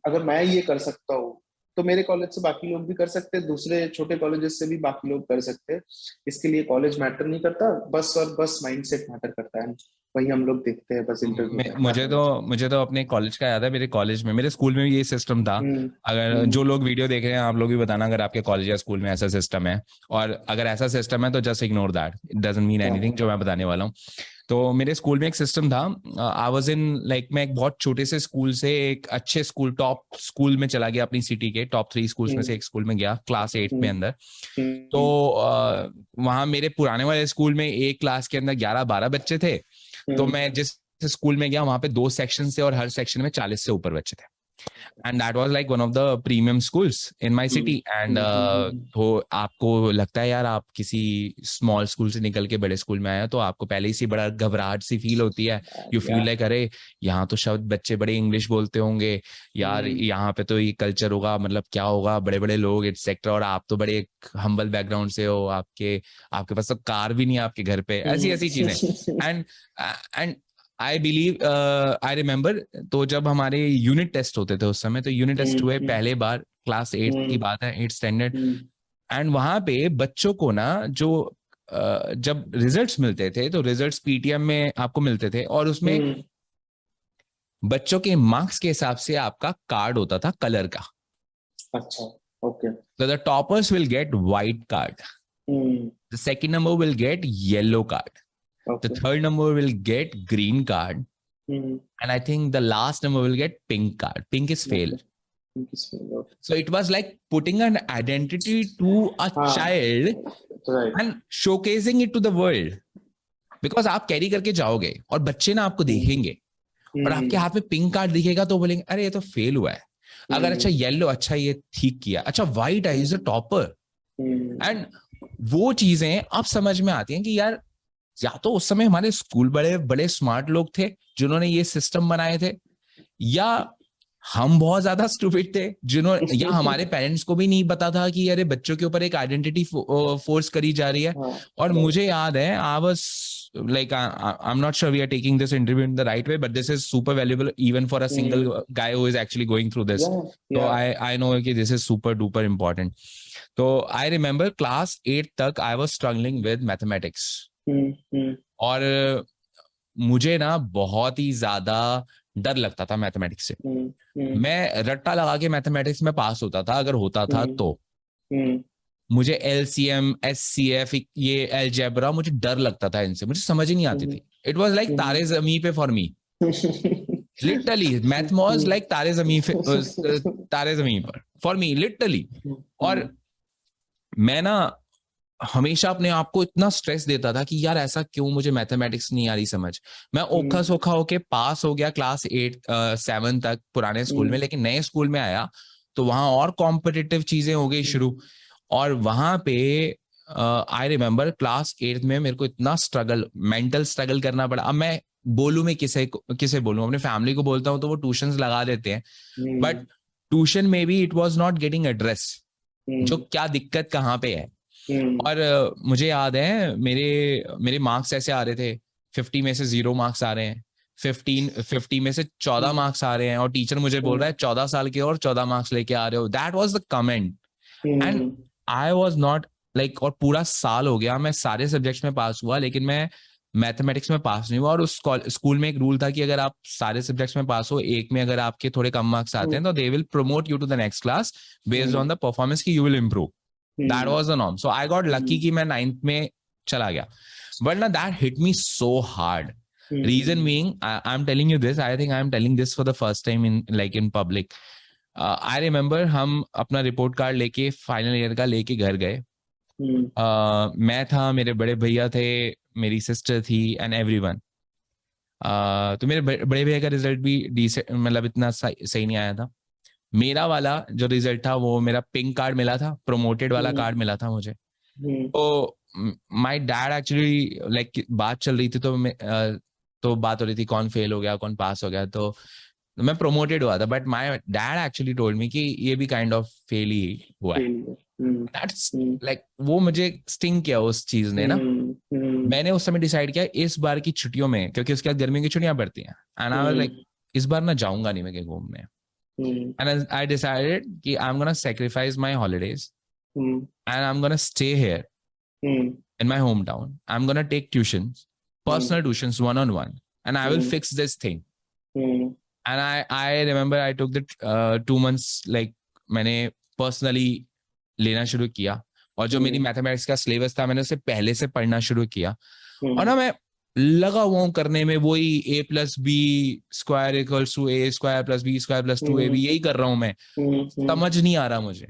Speaker 2: अगर मैं ये कर सकता हूँ तो मेरे कॉलेज से बाकी लोग भी कर सकते हैं, दूसरे छोटे कॉलेजेस से भी बाकी लोग कर सकते हैं। इसके लिए कॉलेज मैटर नहीं करता, बस और बस माइंडसेट मैटर करता है। वही हम लोग देखते हैं बस इंटरव्यू में क्या होना चाहिए।
Speaker 1: मुझे तो अपने कॉलेज का याद है, मेरे कॉलेज में, मेरे स्कूल में भी ये सिस्टम था।
Speaker 2: हम्म।
Speaker 1: अगर
Speaker 2: हम्म।
Speaker 1: जो लोग वीडियो देख रहे हैं, आप लोग भी बताना अगर आपके कॉलेज या स्कूल में ऐसा सिस्टम है, और अगर ऐसा सिस्टम है तो just ignore that, it doesn't mean anything जो मैं बताने वाला हूँ। तो मेरे स्कूल में एक सिस्टम था, आई वाज इन लाइक, मैं एक बहुत छोटे से स्कूल से एक अच्छे स्कूल, टॉप स्कूल में चला गया, अपनी सिटी के टॉप 3 स्कूल्स में
Speaker 2: हम्म।
Speaker 1: से एक स्कूल में गया क्लास 8 में
Speaker 2: हम्म।
Speaker 1: अंदर। तो
Speaker 2: हम्म।
Speaker 1: वहां मेरे पुराने वाले स्कूल में एक क्लास के अंदर 11-12 बच्चे थे। तो
Speaker 2: हम्म।
Speaker 1: मैं जिस स्कूल में गया वहां पे 2 सेक्शन से, और हर सेक्शन में 40 से ऊपर बच्चे थे। And that was like one of the premium schools in my city. And तो आपको लगता है यार, आप किसी स्मॉल स्कूल से निकल के बड़े स्कूल में आए हो, तो आपको पहले ही से बड़ा घबराहट सी फील होती है। यू फील लाइक, अरे यहाँ तो शब्द बच्चे बड़े इंग्लिश बोलते होंगे यार, यहाँ पे तो ये कल्चर होगा, मतलब क्या होगा, बड़े बड़े लोग एक्सेट्रा, और आप तो बड़े हम्बल बैकग्राउंड से हो, आपके पास तो कार भी नहीं है आपके घर पे, ऐसी ऐसी चीजें। And and I believe, I remember, तो जब हमारे यूनिट टेस्ट होते थे उस समय, तो यूनिट टेस्ट हुए पहले बार, क्लास 8 की बात है, 8 स्टैंडर्ड। एंड वहां पे बच्चों को ना, जो जब रिजल्ट्स मिलते थे, तो रिजल्ट्स पीटीएम में आपको मिलते थे, और उसमें बच्चों के मार्क्स के हिसाब से आपका कार्ड होता था कलर का।
Speaker 2: अच्छा, ओके।
Speaker 1: तो the toppers will get white card, the second number will get yellow card, the third number will get green card, and I think the last number will get pink card. Pink is fail. So it was like putting an identity to a child,
Speaker 2: right,
Speaker 1: and showcasing it to the world, because आप carry करके जाओगे और बच्चे ना आपको देखेंगे, और आपके हाथ में पिंक कार्ड दिखेगा तो बोलेंगे अरे ये तो फेल हुआ है। अगर अच्छा येलो, अच्छा ये ठीक किया, अच्छा व्हाइट है, इज अ टॉपर। एंड वो चीजें अब समझ में आती हैं कि यार, या तो उस समय हमारे स्कूल बड़े बड़े स्मार्ट लोग थे जिन्होंने ये सिस्टम बनाए थे, या हम बहुत ज्यादा स्टूपिड थे जिन्होंने, या हमारे पेरेंट्स को भी नहीं पता था कि अरे बच्चों के ऊपर एक आइडेंटिटी फोर्स करी जा रही है। और मुझे याद है, I was like I'm not sure we are taking this interview in the right way, but this is super valuable even for a single guy who is actually going through this. So I know कि this is super duper important. So I remember class 8 तक I was struggling with mathematics. और मुझे ना बहुत ही ज्यादा डर लगता था मैथमेटिक्स से। मैं रट्टा लगा के मैथमेटिक्स में पास होता था, अगर होता था तो। मुझे एलसीएम, एचसीएफ, ये अलजेब्रा, मुझे डर लगता था इनसे, मुझे समझ ही नहीं आती थी। इट वाज लाइक तारे ज़मीं पे for me, literally math was like तारे ज़मीं पर फॉर मी, लिटरली। और मैं ना हमेशा अपने आप को इतना स्ट्रेस देता था कि यार ऐसा क्यों, मुझे मैथमेटिक्स नहीं आ रही समझ। मैं ओखा सोखा होके पास हो गया क्लास 7 तक पुराने स्कूल में, लेकिन नए स्कूल में आया तो वहां और कॉम्पिटिटिव चीजें हो गई शुरू। और वहां पे आई रिमेम्बर क्लास 8 में मेरे को इतना स्ट्रगल, मेंटल स्ट्रगल करना पड़ा। अब मैं बोलूं, मैं किसे बोलूं, अपने फैमिली को बोलता हूं तो वो ट्यूशंस लगा देते हैं, बट ट्यूशन में भी it was not getting address, जो क्या दिक्कत कहाँ पे है। और मुझे याद है मेरे मार्क्स ऐसे आ रहे थे, 50 में से 0 मार्क्स आ रहे हैं, 50 में से 14 मार्क्स आ रहे हैं, और टीचर मुझे बोल रहा है 14 साल के और 14 मार्क्स लेके आ रहे हो। That was the comment, and I was not like, और पूरा साल हो गया, मैं सारे सब्जेक्ट्स में पास हुआ, लेकिन मैं मैथमेटिक्स में पास नहीं हुआ। और उस स्कूल में एक रूल था कि अगर आप सारे सब्जेक्ट्स में पास हो, एक में अगर आपके थोड़े कम मार्क्स आते हैं, तो they will promote you to the next class based on the performance, की you will improve. That was the norm. So I got lucky कि मैं 9th में चला गया, but ना that hit me so hard. Reason being, I'm telling you this. I think I'm telling this for the first time in public. I remember हम अपना report card लेके final year का लेके घर गए। मैं था, मेरे बड़े भैया थे, मेरी सिस्टर थी, एंड एवरीवन। तो मेरे बड़े भैया का रिजल्ट भी डिसेंट, मतलब इतना सही नहीं आया था। मेरा वाला जो रिजल्ट था, वो मेरा पिंक कार्ड मिला था, प्रोमोटेड वाला कार्ड मिला था मुझे। तो माय डैड एक्चुअली लाइक, बात चल रही थी तो बात हो रही थी कौन फेल हो गया कौन पास हो गया, तो मैं प्रोमोटेड हुआ था, but my dad actually told me कि ये भी काइंड ऑफ फेल ही हुआ है। दैट्स लाइक, वो मुझे स्टिंग किया उस चीज ने ना। मैंने उस समय डिसाइड किया इस बार की छुट्टियों में, क्योंकि उसके बाद गर्मियों की छुट्टियां पड़ती हैं, एंड आई वाज लाइक, इस बार ना जाऊंगा नहीं मैं कहीं घूमने। And I decided कि I'm gonna sacrifice my holidays and I'm gonna stay here in my hometown. I'm gonna take tuitions, personal tuitions, one-on-one, and I will fix this thing. And I remember I took the 2 months, like मैंने personally लेना शुरू किया, और जो मेरी mathematics का syllabus था मैंने उसे पहले से पढ़ना शुरू किया, और ना मैं लगा हुआ हूँ करने में, वही a+b² = a² + b² + 2ab, यही कर रहा हूँ मैं, समझ नहीं आ रहा मुझे,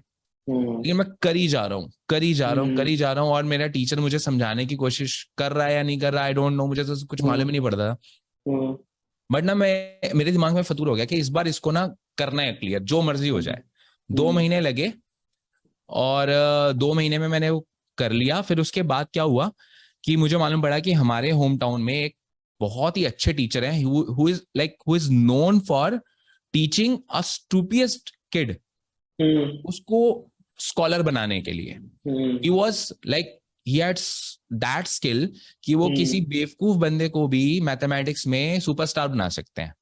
Speaker 1: लेकिन मैं करी जा रहा हूँ, और मेरा टीचर मुझे समझाने की कोशिश कर रहा है या नहीं कर रहा, आई डोंट नो, मुझे तो कुछ मालूम ही नहीं पड़ता था। बट ना मेरे दिमाग में फतूर हो गया कि इस बार इसको ना करना है क्लियर, जो मर्जी हो जाए। 2 महीने लगे, और 2 महीने में मैंने वो कर लिया। फिर उसके बाद क्या हुआ कि मुझे मालूम पड़ा कि हमारे होम टाउन में एक बहुत ही अच्छे टीचर हैं, who is known for teaching a stupidest kid, उसको स्कॉलर बनाने के लिए। He was like he had that skill कि वो किसी बेवकूफ बंदे को भी मैथमेटिक्स में सुपरस्टार बना सकते हैं।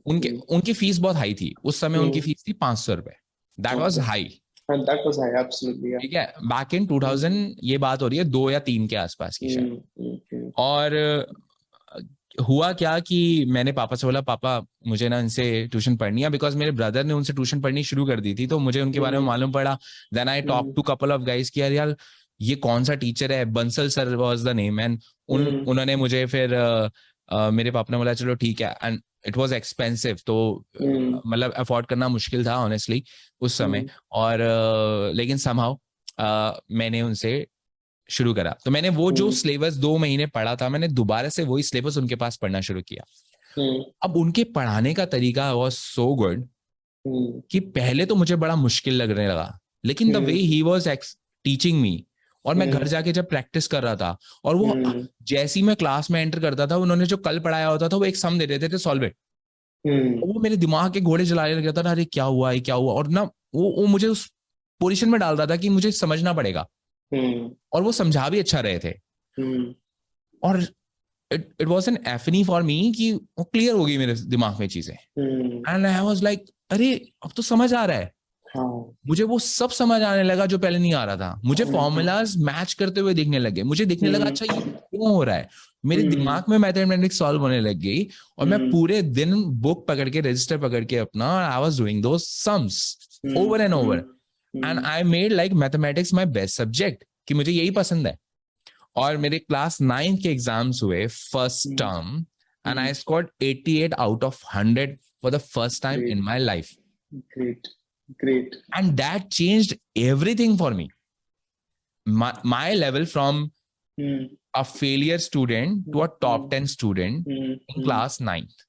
Speaker 1: उनकी फीस बहुत हाई थी उस समय, उनकी फीस थी 500 रुपए। दैट वाज हाई, ठीक है, बैक इन 2000 ये बात हो रही है, 2 या 3 के आसपास की शायद। और हुआ क्या कि मैंने पापा से बोला, पापा मुझे ना इनसे ट्यूशन पढ़नी है, बिकॉज मेरे ब्रदर ने उनसे ट्यूशन पढ़नी शुरू कर दी थी, तो मुझे उनके बारे में मालूम पड़ा। Then I talk to couple of guys कि यार ये कौन सा टीचर है, Bansal sir was the name, and उन्होंने मुझे फिर मेरे पापा ने बोला चलो ठीक है, एंड इट वाज एक्सपेंसिव, तो मतलब अफोर्ड करना मुश्किल था ऑनेस्टली उस समय, और लेकिन समहाउ मैंने उनसे शुरू करा। तो मैंने वो जो सिलेबस 2 महीने पढ़ा था, मैंने दोबारा से वही सिलेबस उनके पास पढ़ना शुरू किया। अब उनके पढ़ाने का तरीका वाज सो गुड कि पहले तो मुझे बड़ा मुश्किल लगने लगा, लेकिन the way he was teaching me, और मैं घर जाके जब प्रैक्टिस कर रहा था, और वो जैसे ही मैं क्लास में एंटर करता था, उन्होंने जो कल पढ़ाया होता था वो एक सम दे देते थे, सॉल्व इट। वो मेरे दिमाग के घोड़े जलाने लग जाता था, अरे क्या हुआ, ये क्या हुआ, और ना वो मुझे उस पोजीशन में डाल रहा था कि मुझे समझना पड़ेगा, और वो समझा भी अच्छा रहे थे। और it was an epiphany for me कि वो क्लियर हो गई मेरे दिमाग में चीजें, एंड आई वाज लाइक अरे अब तो समझ आ रहा है। मुझे वो सब समझ आने लगा जो पहले नहीं आ रहा था। मुझे फॉर्मूलाज मैच करते हुए दिखने लगे, मुझे दिखने लगा अच्छा ये क्यों हो रहा है, मेरे दिमाग में मैथमेटिक्स सॉल्व होने लग गई, और मैं पूरे दिन बुक पकड़ के, रजिस्टर पकड़ के अपना, आई was doing those sums over and over, and I made like mathematics my best subject, कि मुझे यही पसंद है। और मेरे क्लास 9 के एग्जाम्स हुए first term, and I scored 88 out of 100 for the first time in my life.
Speaker 2: Great.
Speaker 1: And that changed everything for me. My level from a failure student to a top 10 student in class 9th.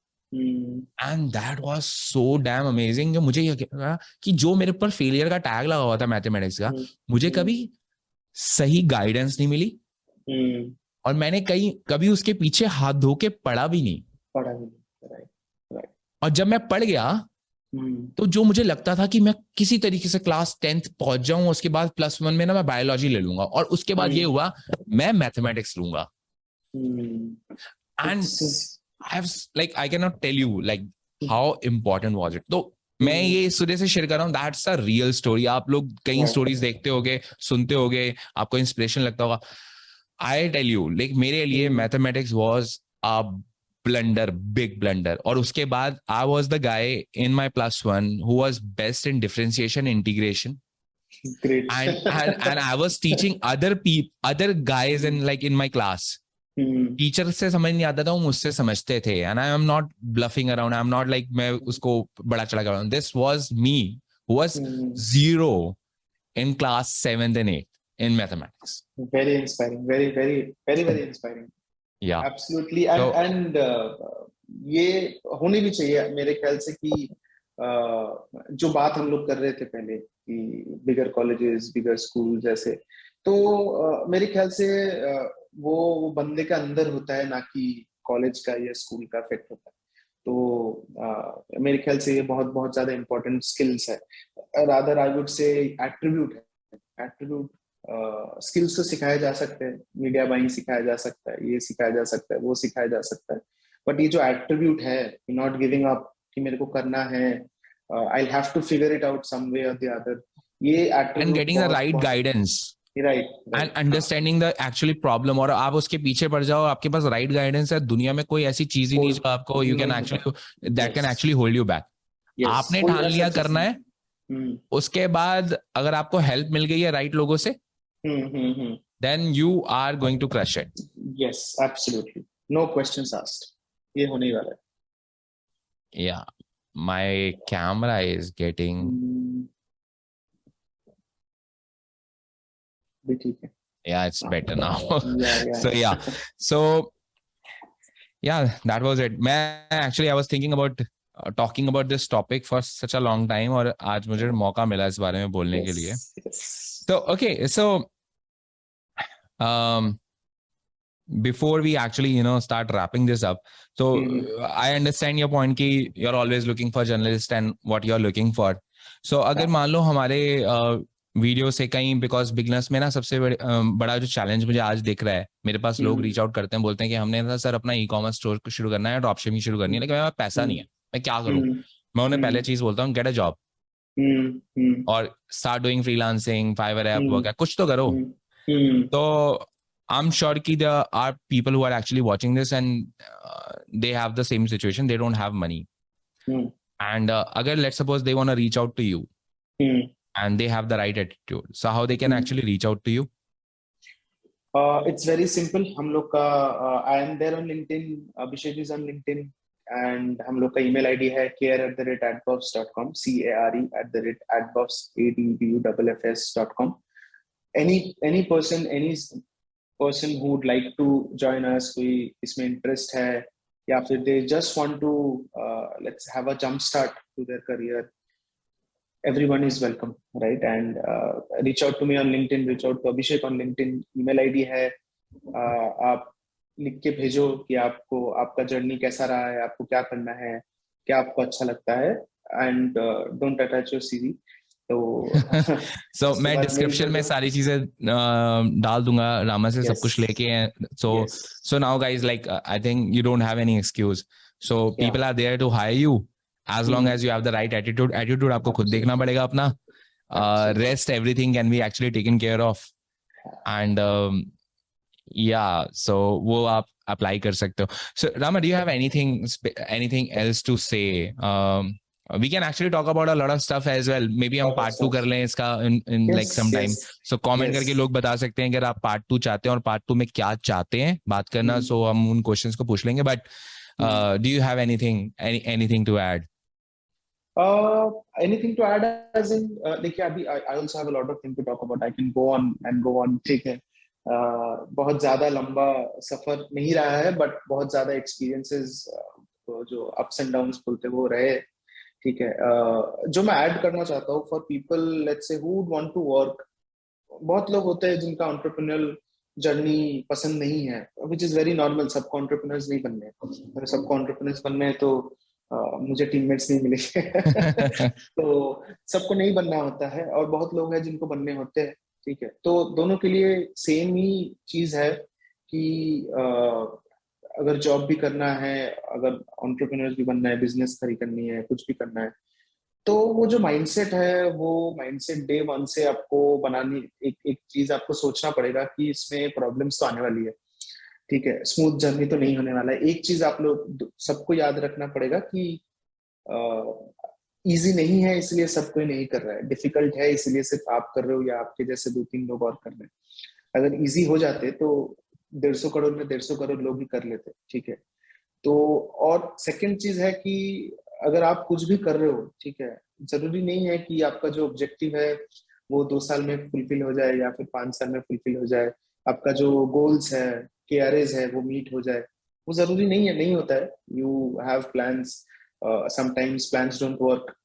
Speaker 1: And that was so damn amazing. मुझे ये लगा कि जो मेरे पर failure का tag लगा हुआ था मैथमेटिक्स का, मुझे कभी सही गाइडेंस नहीं मिली, और मैंने कभी उसके पीछे हाथ धो के पढ़ा भी नहीं। और जब मैं पढ़ गया, तो जो मुझे लगता था कि मैं किसी तरीके से क्लास 10th पहुंच जाऊं, उसके बाद +1 में ना मैं बायोलॉजी ले लूंगा, और उसके बाद ये हुआ मैं मैथमेटिक्स लूंगा। And I can not tell you like how important was it. तो मैं ये इस वजह से शेयर कर रहा हूँ, दैट्स अ रियल स्टोरी। आप लोग कई स्टोरीज देखते होगे, सुनते होगे, आपको इंस्पिरेशन लगता होगा। आई टेल यू, लाइक मेरे लिए mathematics was a blunder, big blunder. और उसके बाद I was the guy in my +1 who was best in differentiation integration.
Speaker 2: Great.
Speaker 1: And I was teaching other guys in my class. Teacher से समझ नहीं आता था, वो मुझसे समझते थे, and I am not bluffing around. I am not like मैं उसको बड़ा चढ़ा कर रहा हूँ. This was me who was 0 in class 7th and 8th in mathematics.
Speaker 2: Very inspiring. Very inspiring.
Speaker 1: Yeah,
Speaker 2: absolutely. And ये होनी भी चाहिए मेरे ख्याल से कि जो बात हम लोग कर रहे थे पहले कि बिगर कॉलेजेस, बिगर स्कूल जैसे, तो मेरे ख्याल से वो बंदे का अंदर होता है, ना कि कॉलेज का या स्कूल का इफेक्ट होता है। तो मेरे ख्याल से ये बहुत ज्यादा इम्पोर्टेंट स्किल्स है, रादर आई वुड से एट्रीब्यूट है। एट्रीब्यूट स्किल्स तो सिखाए जा सकते हैं, मीडिया बाइंग सिखाया जा सकता है, ये सिखाया जा सकता है, वो सिखाया जा सकता है, बट ये जो एट्रीब्यूट है, नॉट गिविंग अप, कि मेरे को करना है, I'll have to figure it out some way or the other. ये
Speaker 1: and
Speaker 2: attribute
Speaker 1: getting the right guidance
Speaker 2: right
Speaker 1: and understanding the actually problem, और आप उसके पीछे पड़ जाओ, आपके पास right guidance है, दुनिया में कोई ऐसी चीज ही नहीं जो आपको you can actually that can actually hold you back. आपने ठान लिया करना है, उसके बाद अगर आपको हेल्प मिल गई है राइट लोगों से, then you are going to crush it.
Speaker 2: Yes, absolutely. No questions asked. ये होने ही वाला है.
Speaker 1: Yeah, my camera is getting.
Speaker 2: भी ठीक है.
Speaker 1: Yeah, it's better now.
Speaker 2: Yeah.
Speaker 1: So yeah, that was it. Actually, I was thinking about talking about this topic for such a long time, और आज मुझे मौका मिला इस बारे में बोलने के लिए. So okay, so before we actually start wrapping this up, so I understand your point कि you're always looking for journalists and what you're looking for. So अगर मान लो हमारे वीडियो से कहीं, बिकॉज बिगनर्स में ना सबसे बड़ा जो चैलेंज मुझे आज दिख रहा है, मेरे पास लोग रीच आउट करते हैं, बोलते हैं कि हमने ना सर अपना ई-कॉमर्स स्टोर शुरू करना है, ड्रॉप शिपिंग शुरू करनी है, लेकिन मेरे पास पैसा नहीं है, मैं क्या करूं? मैं उन्हें पहले चीज बोलता हूँ, गेट अ जॉब और start doing freelancing, Fiverr app वगैरह, कुछ तो करो. तो I'm sure कि there are people who are actually watching this and they have the same situation, they don't have money. And agar let's suppose they want to reach out to you and they have the right attitude, so how they can actually reach out to you?
Speaker 2: It's very simple. हम लोग का I am there on LinkedIn, Abhishek is on LinkedIn, and हम लोग का email ID है care@adbuffs.com, care@adbuffs.com. Any person who would like to join us, कोई इसमें interest है, या फिर they just want to let's have a jump start to their career, everyone is welcome, right? And reach out to me on LinkedIn, reach out to Abhishek on LinkedIn. email ID है, आप लिख के भेजो कि आपको आपका journey कैसा रहा है, आपको क्या करना है, क्या आपको अच्छा लगता है, and don't attach your CV.
Speaker 1: So मैं डिस्क्रिप्शन में सारी चीजें डाल दूंगा, रामा से सब कुछ लेके हैं. So now guys, like I think you don't have any excuse. So people are there to hire you as long as you have the right attitude. Attitude आपको खुद देखना पड़ेगा अपना. Rest everything can be actually taken care of. And yeah, so वो आप apply कर सकते हो. So Rama, do you have anything else to say? We can actually talk about a lot of stuff as well. Maybe हम part 2 कर लें इसका in like some time. So comment करके लोग बता सकते हैं अगर आप part 2 चाहते हैं और part 2 में क्या चाहते हैं बात करना. So हम उन questions को पूछ लेंगे. But do you have anything to add?
Speaker 2: Anything to add as in देखिए अभी I also have a lot of things to talk about. I can go on. ठीक है. बहुत ज्यादा लंबा सफर नहीं रहा है, but बहुत ज्यादा experiences जो ups and downs बोलते हैं वो रहे. ठीक है. जो मैं ऐड करना चाहता हूँ for people let's say who would want to work, बहुत लोग होते हैं जिनका एंटरप्रेन्योरल जर्नी पसंद नहीं है, व्हिच इज वेरी नॉर्मल. सबको एंटरप्रेन्योर्स नहीं बनने हैं. अगर सबको एंटरप्रेन्योर्स बनने हैं तो मुझे टीममेट्स नहीं मिलेंगे. तो सबको नहीं बनना होता है और बहुत लोग हैं जिनको बनने होते हैं. ठीक है. तो दोनों के लिए सेम ही चीज है कि अगर जॉब भी करना है, अगर एंटरप्रेन्योर भी बनना है, बिजनेस खड़ी करनी है, कुछ भी करना है, तो वो जो माइंडसेट है वो माइंडसेट डे 1 से आपको बनानी. एक चीज आपको सोचना पड़ेगा कि इसमें प्रॉब्लम्स तो आने वाली है. ठीक है. स्मूथ जर्नी तो नहीं होने वाला है. एक चीज आप लोग सबको याद रखना पड़ेगा कि इजी नहीं है इसलिए सब कोई नहीं कर रहा है, डिफिकल्ट है इसलिए सिर्फ आप कर रहे हो या आपके जैसे 2-3 लोग और कर रहे हैं. अगर इजी हो जाते तो 150 करोड़ में 150 करोड़ लोग भी कर लेते. ठीक है. तो और सेकंड चीज है कि अगर आप कुछ भी कर रहे हो, ठीक है, जरूरी नहीं है कि आपका जो ऑब्जेक्टिव है वो 2 साल में फुलफिल हो जाए या फिर 5 साल में फुलफिल हो जाए. आपका जो गोल्स है, KRAs है, वो मीट हो जाए, वो जरूरी नहीं है, नहीं होता है. You have plans, sometimes plans don't work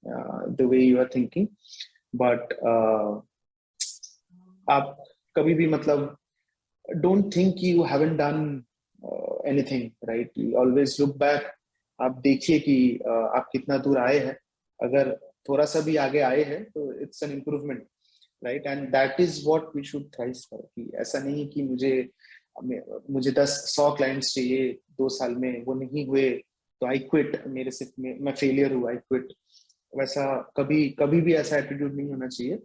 Speaker 2: the way you are thinking, but आप कभी भी मतलब don't think you haven't done anything, right? You always look back. आप देखिए कि आप कितना दूर आए हैं. अगर थोड़ा सा भी आगे आए हैं तो it's an improvement, right? And that is what we should thrive for. कि ऐसा नहीं कि मुझे 100 क्लाइंट्स चाहिए 2 साल में, वो नहीं हुए तो I quit, मेरे से मैं फेलियर हुआ, I quit. वैसा कभी कभी भी ऐसा एटीट्यूड नहीं होना चाहिए।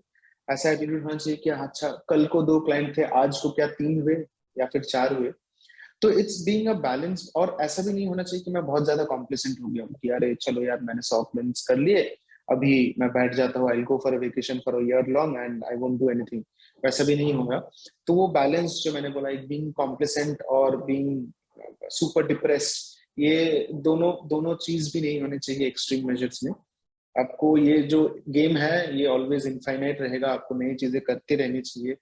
Speaker 2: ऐसा एटीट्यूड होना चाहिए कि अच्छा कल को 2 क्लाइंट थे, आज को क्या 3 हुए या फिर 4 हुए। तो इट्स बीइंग अ बैलेंस। और ऐसा भी नहीं होना चाहिए कि मैं बहुत ज्यादा कॉम्प्लिसेंट हो गया हूँ कि अरे चलो यार मैंने 100 क्लाइंट्स कर लिए, अभी मैं बैठ जाता हूँ, I go for a vacation for a year long and I won't do anything. वैसा भी नहीं होगा। तो वो बैलेंस जो मैंने बोला, बीइंग कॉम्प्लिसेंट और बीइंग सुपर डिप्रेस्ड, ये दोनों दोनों चीज भी नहीं होने चाहिए एक्सट्रीम मेजर्स में। आपको ये जो गेम है ये ऑलवेज इनफाइनाइट रहेगा, आपको नई चीजें करते रहनी चाहिए।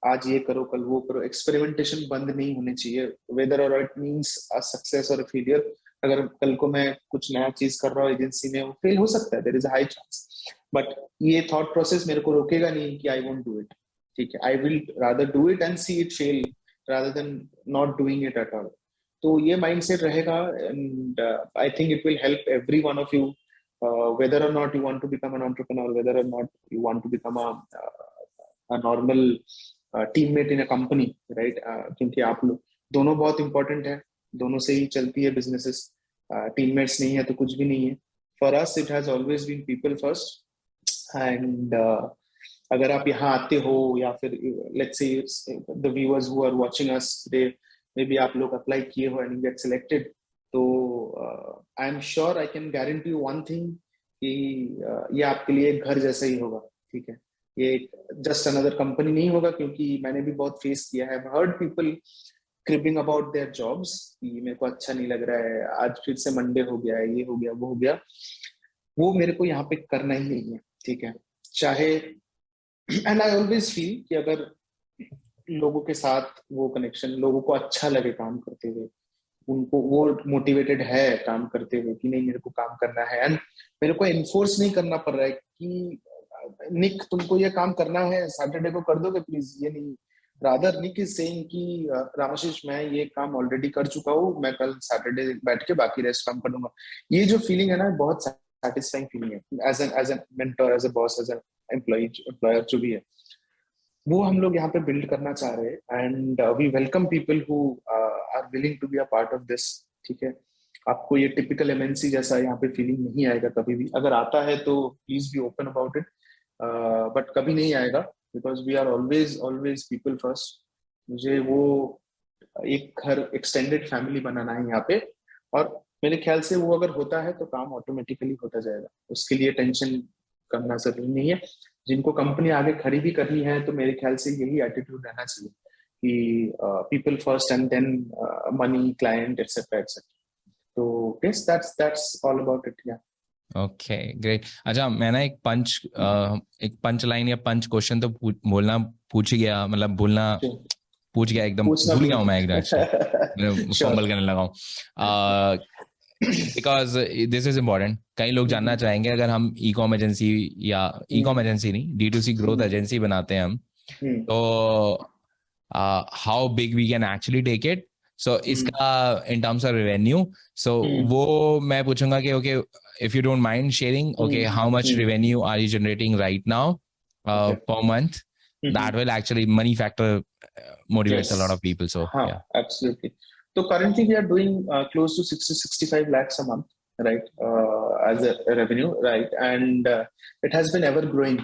Speaker 2: आज ये करो कल वो करो, एक्सपेरिमेंटेशन बंद नहीं होनी चाहिए, वेदर और इट मींस अ सक्सेस और फेलियर। अगर कल को मैं कुछ नया चीज कर रहा हूँ एजेंसी में, वो फेल हो सकता है, there is a high chance, but ये थॉट प्रोसेस मेरे को रोकेगा नहीं कि आई वोंट डू इट। ठीक है, I will rather do it and see it fail rather than not doing it at all. तो ये माइंडसेट रहेगा and I think it will help every one of you, whether or not you want to become an entrepreneur, whether or not you want to become a normal teammate in a company, right? क्योंकि आप लोग दोनों बहुत important है, दोनों से ही चलती है बिजनेसेस। टीममेट्स नहीं है तो कुछ भी नहीं है। For us it has always been people first. And अगर आप यहाँ आते हो या फिर let's say the viewers who are watching us today, maybe आप लोग अप्लाई किए हो एंड गेट सिलेक्टेड, तो I am sure, I can guarantee you one thing कि ये आपके लिए एक घर जैसा ही होगा। ठीक है, ये जस्ट अनदर कंपनी नहीं होगा, क्योंकि मैंने भी बहुत फेस किया है, heard people creeping about their jobs कि मेरे को अच्छा नहीं लग रहा है, आज फिर से मंडे हो गया है, ये हो गया वो हो गया। वो मेरे को यहाँ पे करना ही नहीं है। ठीक है, चाहे एंड आई ऑलवेज फील कि अगर लोगों के साथ वो कनेक्शन, लोगों को अच्छा लगे काम करते हुए, उनको वो मोटिवेटेड है काम करते हुए कि नहीं मेरे को काम करना है, एंड मेरे को एनफोर्स नहीं करना पड़ रहा है कि निक तुमको ये काम करना है, सैटरडे को कर दोगे प्लीज, ये नहीं। रादर निक इज सेइंग कि रामाशीष मैं ये काम ऑलरेडी कर चुका हूँ, मैं कल सैटरडे बैठ के बाकी रेस्ट काम करूंगा। ये जो फीलिंग है ना, बहुत सेटिस्फाइंग फीलिंग है as a mentor, as a boss, as an employer जो भी है। वो हम लोग यहाँ पे बिल्ड करना चाह रहे हैं and we welcome people who are willing to be a part of this. ठीक है, आपको ये टिपिकल एमएनसी जैसा यहाँ पे फीलिंग नहीं आएगा कभी भी। अगर आता है तो please be open about it, but कभी नहीं आएगा, because we are always always people first. मुझे वो एक घर एक्सटेंडेड फैमिली बनाना है यहाँ पे, और मेरे ख्याल से वो अगर होता है तो काम ऑटोमेटिकली होता जाएगा, उसके लिए टेंशन करना जरूरी नहीं है। जिनको कंपनी आगे खड़ी भी करनी है तो मेरे ख्याल से यही एटीट्यूड रहना चाहिए कि people first and then money, client, etcetera etcetera. तो yes, that's all about it. या
Speaker 1: ओके, ग्रेट। अच्छा, मैं ना एक पंच लाइन या पंच क्वेश्चन तो बोलना पूछ ही गया, मतलब बोलना पूछ गया, एकदम
Speaker 2: पूछना
Speaker 1: भूल
Speaker 2: भी
Speaker 1: गया हूँ मैं एकदम फंबल करने लगा हूँ। Because this is important. कई लोग जानना चाहेंगे, अगर हम ई कॉम एजेंसी या ई कॉम एजेंसी नहीं, D2C ग्रोथ एजेंसी बनाते हैं हम, तो how big we can actually take it. So इसका in terms of revenue, so वो मैं पूछूंगा कि okay, if you don't mind sharing, okay, how much revenue are you generating right now per month? That will actually, money factor motivates a lot of people. So yeah,
Speaker 2: absolutely. So currently we are doing close to 60-65 lakhs a month, right, as a revenue, right, and it has been ever growing.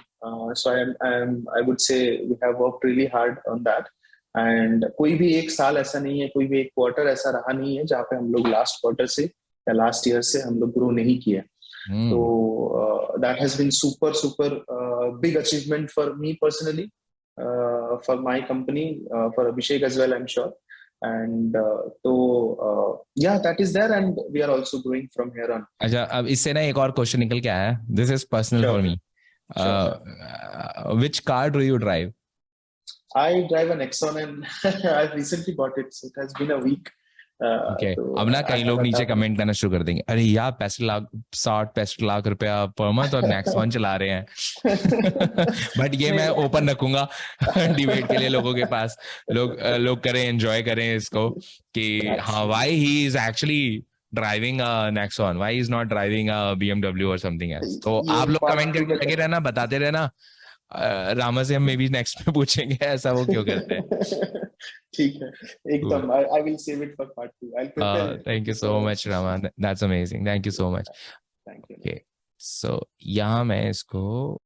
Speaker 2: So I would say we have worked really hard on that, and कोई भी एक साल ऐसा नहीं है, कोई भी एक क्वार्टर ऐसा रहा नहीं है जहाँ पे हम लोग लास्ट क्वार्टर से या लास्ट ईयर से हम लोग ग्रो नहीं किए। So that has been super big achievement for me personally, for my company, for Abhishek as well, I'm sure. And yeah, that is there, and we are also growing from here on.
Speaker 1: अच्छा, अब इससे ना एक और question निकल के आया, this is personal for me. Which car do you drive?
Speaker 2: I drive a Nexon and I've recently bought it, so it has been a week.
Speaker 1: Okay. अब ना कई लोग नीचे कमेंट करना शुरू कर देंगे, अरे यार 65 लाख रुपया पर मंथ और नेक्सॉन चला रहे हैं। बट ये मैं ओपन रखूंगा डिबेट के लिए लोगों के पास, लोग करें, एंजॉय करें इसको कि हाँ, why he is actually driving a Nexon, why is not driving a BMW और समथिंग एल्स। तो आप लोग कमेंट करके लगे रहना, बताते रहना। रामा से हम मे बी नेक्स्ट में पूछेंगे ऐसा वो क्यों करते हैं।
Speaker 2: ठीक है, एकदम। I will save it for part 2. I'll prepare it.
Speaker 1: Thank you so much, Rama. That's amazing. Thank you so much.
Speaker 2: Thank you.
Speaker 1: Okay. सो यहाँ मैं इसको